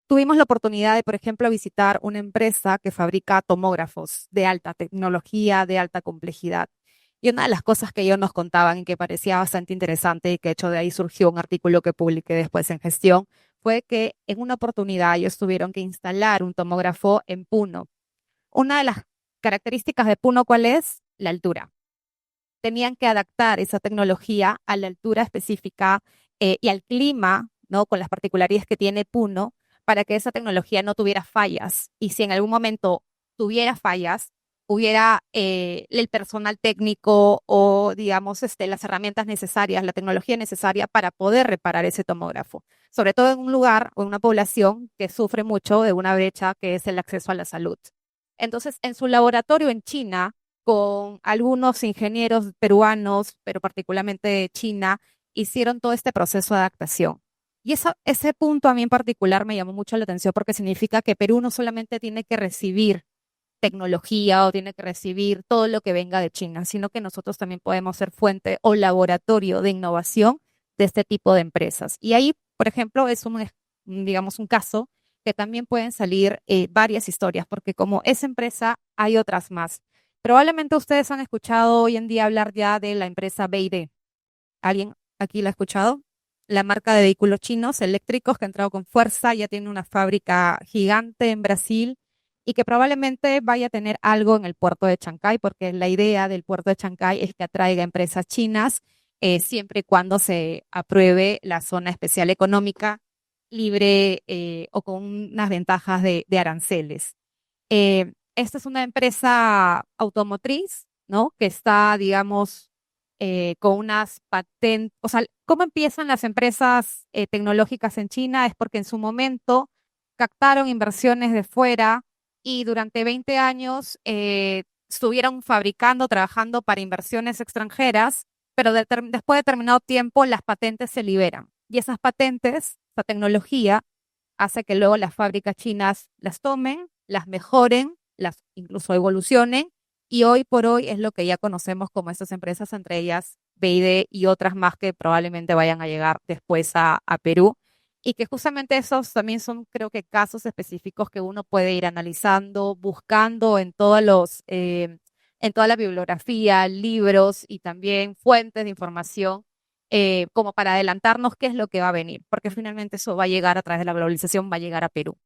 [SPEAKER 10] Tuvimos la oportunidad de, por ejemplo, visitar una empresa que fabrica tomógrafos de alta tecnología, de alta complejidad. Y una de las cosas que ellos nos contaban y que parecía bastante interesante y que de hecho de ahí surgió un artículo que publiqué después en Gestión, fue que en una oportunidad ellos tuvieron que instalar un tomógrafo en Puno. Una de las características de Puno, ¿cuál es? La altura. tenían que adaptar esa tecnología a la altura específica y al clima, ¿no? Con las particularidades que tiene Puno, para que esa tecnología no tuviera fallas. Y si en algún momento tuviera fallas, hubiera el personal técnico o, digamos, las herramientas necesarias, la tecnología necesaria para poder reparar ese tomógrafo. Sobre todo en un lugar o en una población que sufre mucho de una brecha que es el acceso a la salud. Entonces, en su laboratorio en China, con algunos ingenieros peruanos, pero particularmente de China, hicieron todo este proceso de adaptación. Y ese punto a mí en particular me llamó mucho la atención porque significa que Perú no solamente tiene que recibir tecnología o tiene que recibir todo lo que venga de China, sino que nosotros también podemos ser fuente o laboratorio de innovación de este tipo de empresas. Y ahí, por ejemplo, es digamos, un caso que también pueden salir varias historias, porque como esa empresa, hay otras más. Probablemente ustedes han escuchado hoy en día hablar ya de la empresa BYD. ¿Alguien aquí la ha escuchado? La marca de vehículos chinos eléctricos que ha entrado con fuerza, ya tiene una fábrica gigante en Brasil y que probablemente vaya a tener algo en el puerto de Chancay, porque la idea del puerto de Chancay es que atraiga empresas chinas siempre y cuando se apruebe la zona especial económica libre o con unas ventajas de aranceles. Esta es una empresa automotriz, ¿no? Que está, digamos, con unas patentes. O sea, ¿cómo empiezan las empresas tecnológicas en China? Es porque en su momento captaron inversiones de fuera y durante 20 años estuvieron fabricando, trabajando para inversiones extranjeras, pero después de determinado tiempo las patentes se liberan. Y esas patentes, esa tecnología, hace que luego las fábricas chinas las tomen, las mejoren, las incluso evolucionen, y hoy por hoy es lo que ya conocemos como estas empresas, entre ellas BYD y otras más que probablemente vayan a llegar después a Perú, y que justamente esos también son, creo que, casos específicos que uno puede ir analizando, buscando en en toda la bibliografía, libros y también fuentes de información como para adelantarnos qué es lo que va a venir, porque finalmente eso va a llegar a través de la globalización, va a llegar a Perú.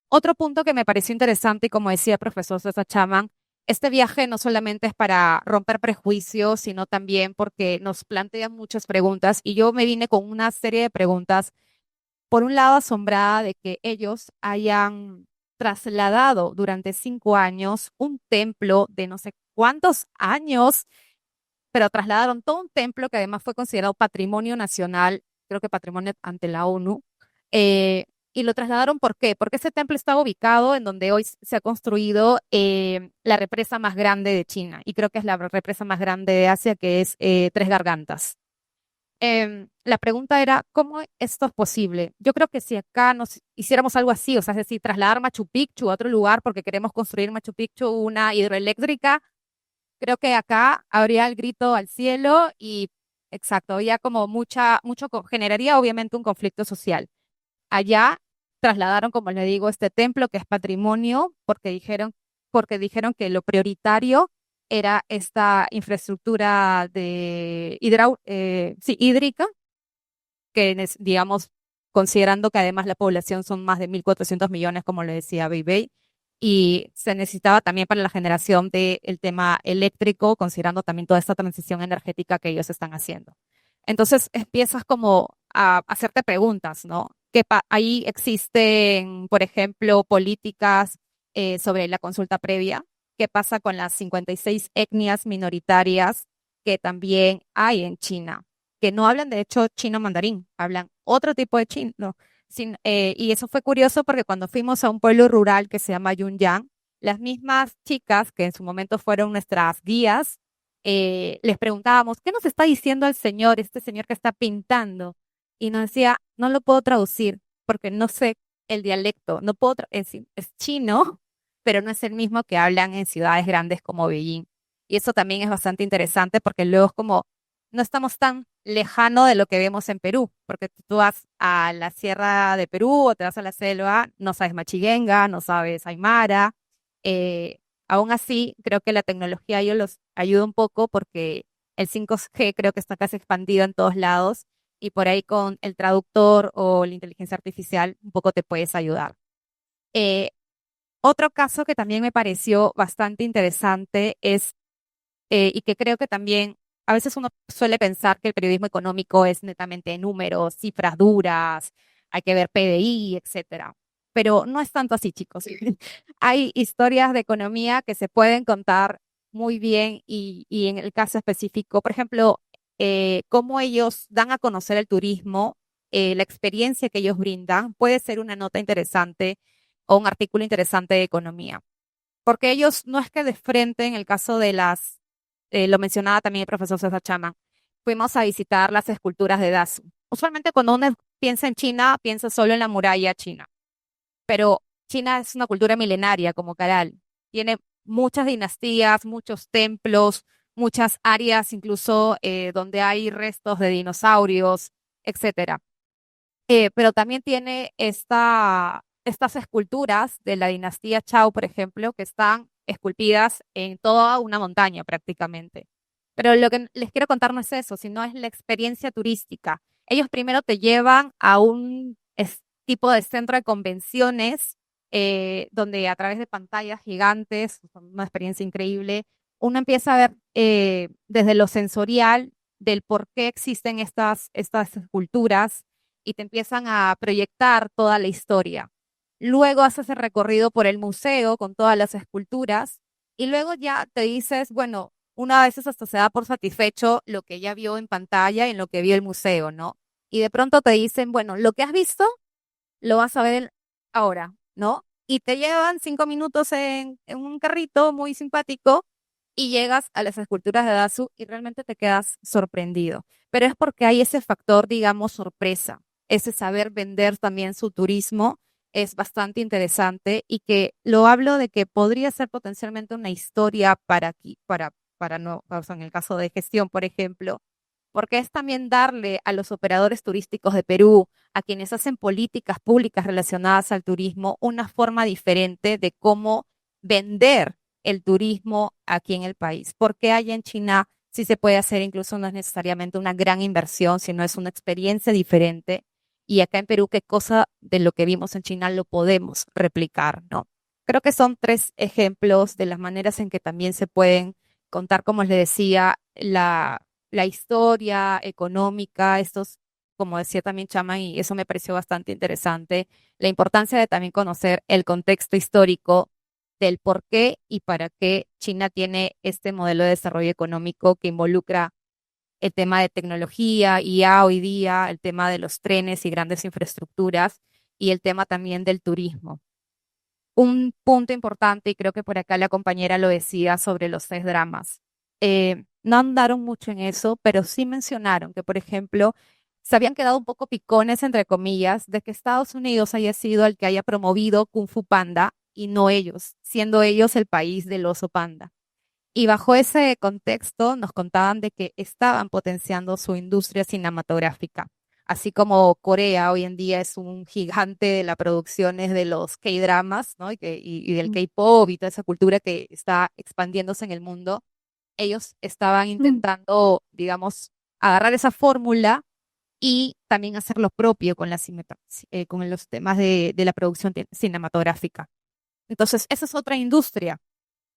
[SPEAKER 10] Otro punto que me pareció interesante, y como decía el profesor César Chapman, este viaje no solamente es para romper prejuicios, sino también porque nos plantean muchas preguntas y yo me vine con una serie de preguntas, por un lado asombrada de que ellos hayan trasladado durante 5 años un templo de no sé cuántos años, pero trasladaron todo un templo que además fue considerado patrimonio nacional, creo que patrimonio ante la ONU, y lo trasladaron, ¿por qué? Porque ese templo estaba ubicado en donde hoy se ha construido la represa más grande de China, y creo que es la represa más grande de Asia, que es Tres Gargantas. La pregunta era, ¿cómo esto es posible? Yo creo que si acá nos hiciéramos algo así, o sea, es decir, trasladar Machu Picchu a otro lugar porque queremos construir Machu Picchu una hidroeléctrica, creo que acá habría el grito al cielo y, exacto, había como generaría obviamente un conflicto social. Allá trasladaron, como le digo, este templo que es patrimonio porque dijeron que lo prioritario era esta infraestructura hídrica, digamos, considerando que además la población son más de 1.400 millones, como le decía Beibei, y se necesitaba también para la generación del tema eléctrico, considerando también toda esta transición energética que ellos están haciendo. Entonces empiezas como a hacerte preguntas, ¿no? Ahí existen, por ejemplo, políticas sobre la consulta previa. ¿Qué pasa con las 56 etnias minoritarias que también hay en China? Que no hablan, de hecho, chino mandarín, hablan otro tipo de chino. Y eso fue curioso porque cuando fuimos a un pueblo rural que se llama Yunyang, las mismas chicas que en su momento fueron nuestras guías, les preguntábamos, ¿qué nos está diciendo el señor, este señor que está pintando? Y nos decía, no lo puedo traducir porque no sé el dialecto, no puedo es chino, pero no es el mismo que hablan en ciudades grandes como Beijing. Y eso también es bastante interesante porque luego es como, no estamos tan lejano de lo que vemos en Perú, porque tú vas a la sierra de Perú o te vas a la selva, no sabes machiguenga, no sabes aymara. Aún así, creo que la tecnología ellos los ayuda un poco porque el 5G creo que está casi expandido en todos lados y por ahí con el traductor o la inteligencia artificial un poco te puedes ayudar. Otro caso que también me pareció bastante interesante es, y que creo que también a veces uno suele pensar que el periodismo económico es netamente números, cifras duras, hay que ver PDI, etcétera. Pero no es tanto así, chicos. Hay historias de economía que se pueden contar muy bien y en el caso específico, por ejemplo, cómo ellos dan a conocer el turismo, la experiencia que ellos brindan, puede ser una nota interesante o un artículo interesante de economía. Porque ellos no es que de frente, en el caso de lo mencionaba también el profesor César Chama, fuimos a visitar las esculturas de Dazu. Usualmente cuando uno piensa en China, piensa solo en la muralla china, pero China es una cultura milenaria como Caral. Tiene muchas dinastías, muchos templos, muchas áreas incluso donde hay restos de dinosaurios, etcétera. Pero también tiene estas esculturas de la dinastía Chao, por ejemplo, que están esculpidas en toda una montaña prácticamente. Pero lo que les quiero contar no es eso, sino es la experiencia turística. Ellos primero te llevan a un tipo de centro de convenciones, donde a través de pantallas gigantes, una experiencia increíble, uno empieza a ver desde lo sensorial del por qué existen estas esculturas y te empiezan a proyectar toda la historia. Luego haces el recorrido por el museo con todas las esculturas y luego ya te dices, bueno, una vez hasta se da por satisfecho lo que ya vio en pantalla y en lo que vio el museo, ¿no? Y de pronto te dicen, bueno, lo que has visto lo vas a ver ahora, ¿no? Y te llevan 5 minutos en un carrito muy simpático y llegas a las esculturas de Dazu y realmente te quedas sorprendido. Pero es porque hay ese factor, digamos, sorpresa, ese saber vender también su turismo es bastante interesante y que lo hablo de que podría ser potencialmente una historia para aquí, para no, o sea, en el caso de gestión, por ejemplo, porque es también darle a los operadores turísticos de Perú, a quienes hacen políticas públicas relacionadas al turismo, una forma diferente de cómo vender el turismo aquí en el país. Porque allá en China sí se puede hacer, incluso no es necesariamente una gran inversión, sino es una experiencia diferente. Y acá en Perú, qué cosa de lo que vimos en China lo podemos replicar, ¿no? Creo que son 3 ejemplos de las maneras en que también se pueden contar, como les decía, la historia económica, como decía también Chama, y eso me pareció bastante interesante, la importancia de también conocer el contexto histórico del por qué y para qué China tiene este modelo de desarrollo económico que involucra el tema de tecnología, IA hoy día, el tema de los trenes y grandes infraestructuras y el tema también del turismo. Un punto importante, y creo que por acá la compañera lo decía sobre los 6 dramas. No andaron mucho en eso, pero sí mencionaron que, por ejemplo, se habían quedado un poco picones, entre comillas, de que Estados Unidos haya sido el que haya promovido Kung Fu Panda y no ellos, siendo ellos el país del oso panda. Y bajo ese contexto nos contaban de que estaban potenciando su industria cinematográfica, así como Corea hoy en día es un gigante de las producciones de los K-dramas, ¿no? Y del K-pop y toda esa cultura que está expandiéndose en el mundo. Ellos estaban intentando, digamos, agarrar esa fórmula y también hacer lo propio con con los temas de la producción cinematográfica. Entonces, esa es otra industria.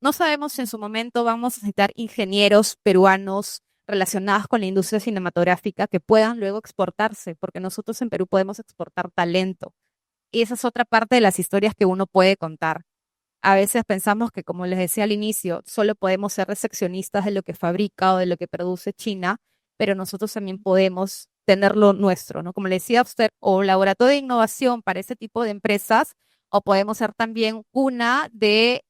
[SPEAKER 10] No sabemos si en su momento vamos a necesitar ingenieros peruanos relacionados con la industria cinematográfica que puedan luego exportarse, porque nosotros en Perú podemos exportar talento. Y esa es otra parte de las historias que uno puede contar. A veces pensamos que, como les decía al inicio, solo podemos ser recepcionistas de lo que fabrica o de lo que produce China, pero nosotros también podemos tener lo nuestro, ¿no? Como le decía a usted, o laboratorio de innovación para ese tipo de empresas, o podemos ser también una de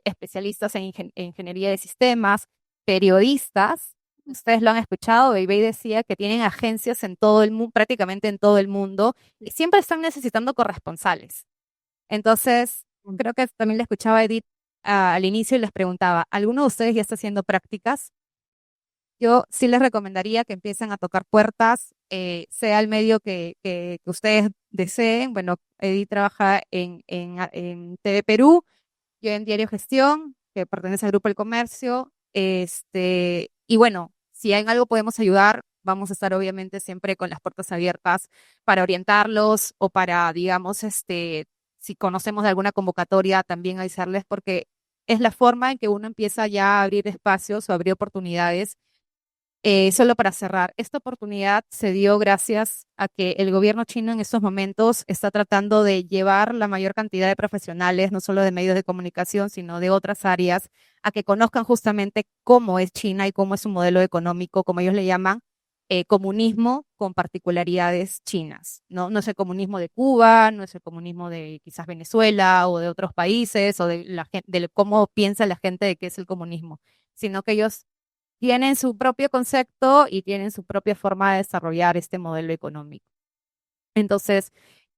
[SPEAKER 10] especialistas en ingeniería de sistemas, periodistas. Ustedes lo han escuchado, Beibei decía que tienen agencias en todo el mundo, prácticamente en todo el mundo, y siempre están necesitando corresponsales. Entonces, creo que también le escuchaba a Edith al inicio y les preguntaba, ¿alguno de ustedes ya está haciendo prácticas? Yo sí les recomendaría que empiecen a tocar puertas, sea el medio que ustedes deseen. Bueno, Edith trabaja en TV Perú, yo en Diario Gestión, que pertenece al Grupo El Comercio. Y bueno, si en algo podemos ayudar, vamos a estar obviamente siempre con las puertas abiertas para orientarlos o para, digamos, si conocemos de alguna convocatoria, también avisarles porque es la forma en que uno empieza ya a abrir espacios o abrir oportunidades Solo para cerrar, esta oportunidad se dio gracias a que el gobierno chino en estos momentos está tratando de llevar la mayor cantidad de profesionales, no solo de medios de comunicación, sino de otras áreas, a que conozcan justamente cómo es China y cómo es su modelo económico, como ellos le llaman, comunismo con particularidades chinas, ¿no? No es el comunismo de Cuba, no es el comunismo de quizás Venezuela o de otros países o de de cómo piensa la gente de qué es el comunismo, sino que ellos tienen su propio concepto y tienen su propia forma de desarrollar este modelo económico. Entonces,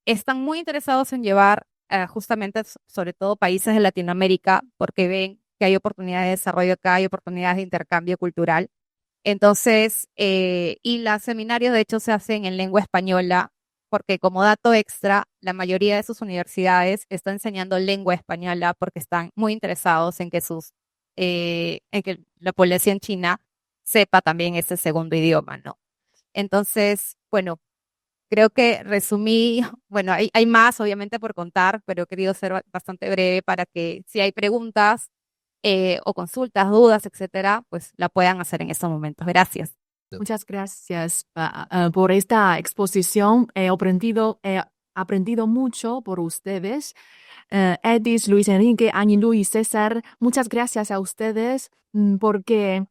[SPEAKER 10] están muy interesados en llevar justamente, sobre todo países de Latinoamérica, porque ven que hay oportunidades de desarrollo acá, hay oportunidades de intercambio cultural. Entonces, y los seminarios de hecho se hacen en lengua española, porque como dato extra, la mayoría de sus universidades están enseñando lengua española porque están muy interesados en que en que la población china sepa también ese segundo idioma, ¿no? Entonces, bueno, creo que resumí, bueno, hay más obviamente por contar, pero he querido ser bastante breve para que si hay preguntas o consultas, dudas, etcétera, pues la puedan hacer en estos momentos. Gracias.
[SPEAKER 3] Muchas gracias por esta exposición. He aprendido mucho por ustedes. Edis, Luis Enrique, Anilu y César, muchas gracias a ustedes porque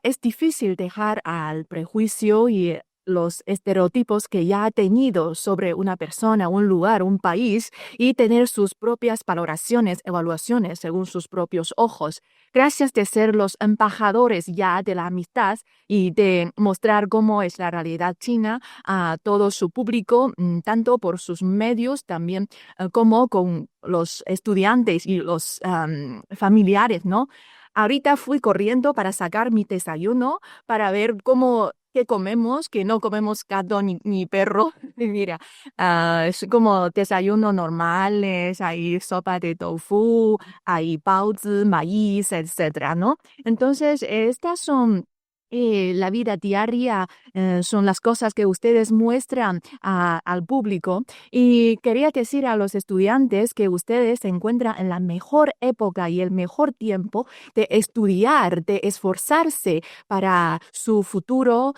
[SPEAKER 3] es difícil dejar al prejuicio y los estereotipos que ya ha tenido sobre una persona, un lugar, un país y tener sus propias valoraciones, evaluaciones según sus propios ojos. Gracias de ser los embajadores ya de la amistad y de mostrar cómo es la realidad china a todo su público, tanto por sus medios también como con los estudiantes y los familiares, ¿no? Ahorita fui corriendo para sacar mi desayuno, para ver qué comemos, que no comemos gato ni perro. Mira, es como desayuno normales, hay sopa de tofu, hay baozi, maíz, etcétera, ¿no? Entonces, estas son la vida diaria, son las cosas que ustedes muestran al público. Y quería decir a los estudiantes que ustedes se encuentran en la mejor época y el mejor tiempo de estudiar, de esforzarse para su futuro,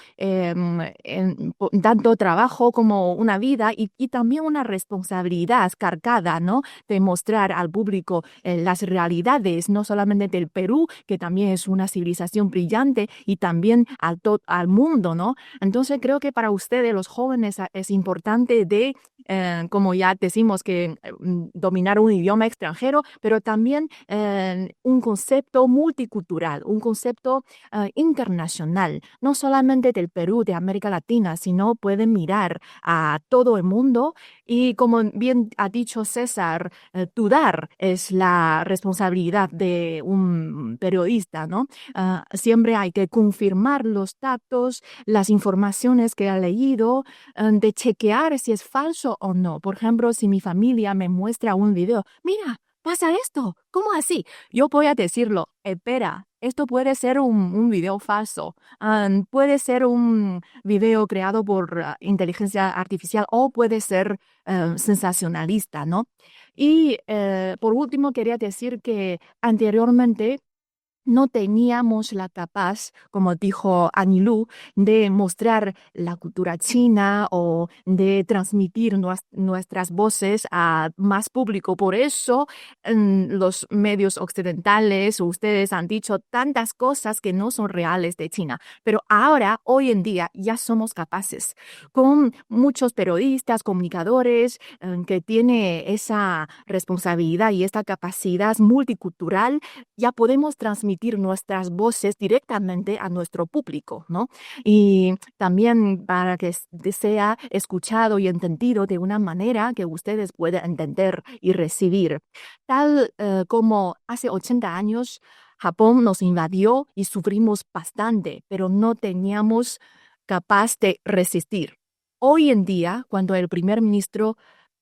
[SPEAKER 3] tanto trabajo como una vida y también una responsabilidad cargada, ¿no? De mostrar al público las realidades, no solamente del Perú, que también es una civilización brillante, y también al mundo, ¿no? Entonces creo que para ustedes, los jóvenes, es importante como ya decimos, que dominar un idioma extranjero, pero también un concepto multicultural, un concepto internacional, no solamente del Perú, de América Latina, sino pueden mirar a todo el mundo y, como bien ha dicho César, dudar es la responsabilidad de un periodista, ¿no? Siempre hay que confirmar los datos, las informaciones que ha leído, de chequear si es falso o no. Por ejemplo, si mi familia me muestra un video, mira, pasa esto, ¿cómo así? Yo voy a decirlo, espera, esto puede ser un video falso, puede ser un video creado por inteligencia artificial o puede ser sensacionalista, ¿no? Y por último, quería decir que anteriormente no teníamos la capaz, como dijo Anilú, de mostrar la cultura china o de transmitir nuestras voces a más público. Por eso, los medios occidentales, ustedes han dicho tantas cosas que no son reales de China. Pero ahora, hoy en día, ya somos capaces, con muchos periodistas, comunicadores, que tienen esa responsabilidad y esta capacidad multicultural, ya podemos transmitir nuestras voces directamente a nuestro público, ¿no? Y también para que sea escuchado y entendido de una manera que ustedes puedan entender y recibir. Tal como hace 80 años, Japón nos invadió y sufrimos bastante, pero no teníamos capaz de resistir. Hoy en día, cuando el primer ministro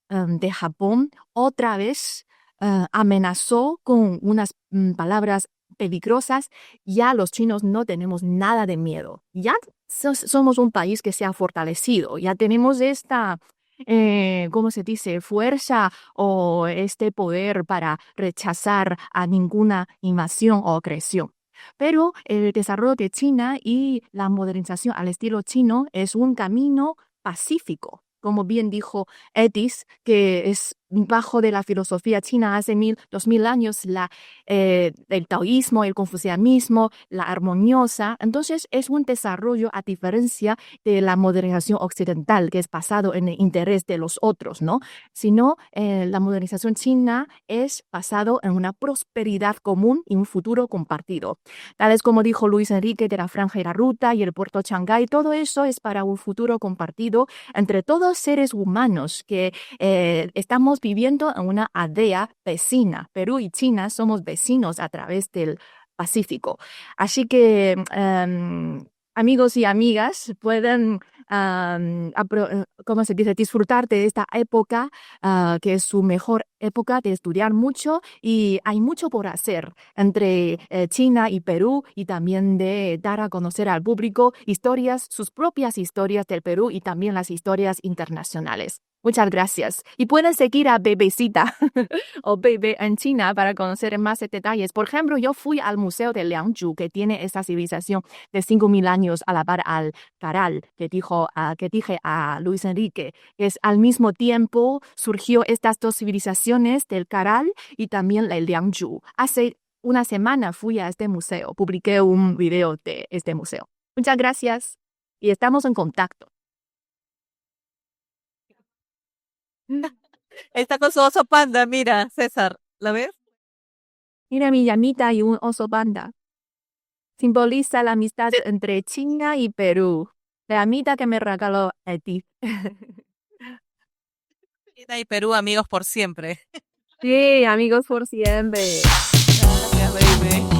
[SPEAKER 3] de Japón otra vez amenazó con unas palabras peligrosas, ya los chinos no tenemos nada de miedo. Ya somos un país que se ha fortalecido, ya tenemos esta, ¿cómo se dice?, fuerza o este poder para rechazar a ninguna invasión o agresión. Pero el desarrollo de China y la modernización al estilo chino es un camino pacífico. Como bien dijo Edis, que es bajo de la filosofía china hace 2000 años, el taoísmo, el confucianismo, la armoniosa. Entonces es un desarrollo a diferencia de la modernización occidental, que es basado en el interés de los otros, ¿no? Sino la modernización china es basado en una prosperidad común y un futuro compartido. Tales como dijo Luis Enrique de la Franja y la Ruta y el puerto Shanghái, todo eso es para un futuro compartido entre todos seres humanos que estamos viviendo en una aldea vecina. Perú y China somos vecinos a través del Pacífico. Así que, amigos y amigas, pueden, ¿cómo se dice?, disfrutar de esta época, que es su mejor época de estudiar mucho y hay mucho por hacer entre China y Perú y también de dar a conocer al público sus propias historias del Perú y también las historias internacionales. Muchas gracias. Y pueden seguir a Bebecita o Bebe en China para conocer más detalles. Por ejemplo, yo fui al Museo de Liangzhu, que tiene esa civilización de 5.000 años a la par al Caral, que dije a Luis Enrique, que es al mismo tiempo surgió estas dos civilizaciones del Caral y también el Liangzhu. Hace una semana fui a este museo, publiqué un video de este museo. Muchas gracias y estamos en contacto.
[SPEAKER 4] Está con su oso panda, mira, César, ¿la ves?
[SPEAKER 3] Mira mi llamita y un oso panda. Simboliza la amistad entre China y Perú. La llamita que me regaló Edith.
[SPEAKER 4] China y Perú, amigos por siempre.
[SPEAKER 3] Sí, amigos por siempre.
[SPEAKER 4] Gracias, baby.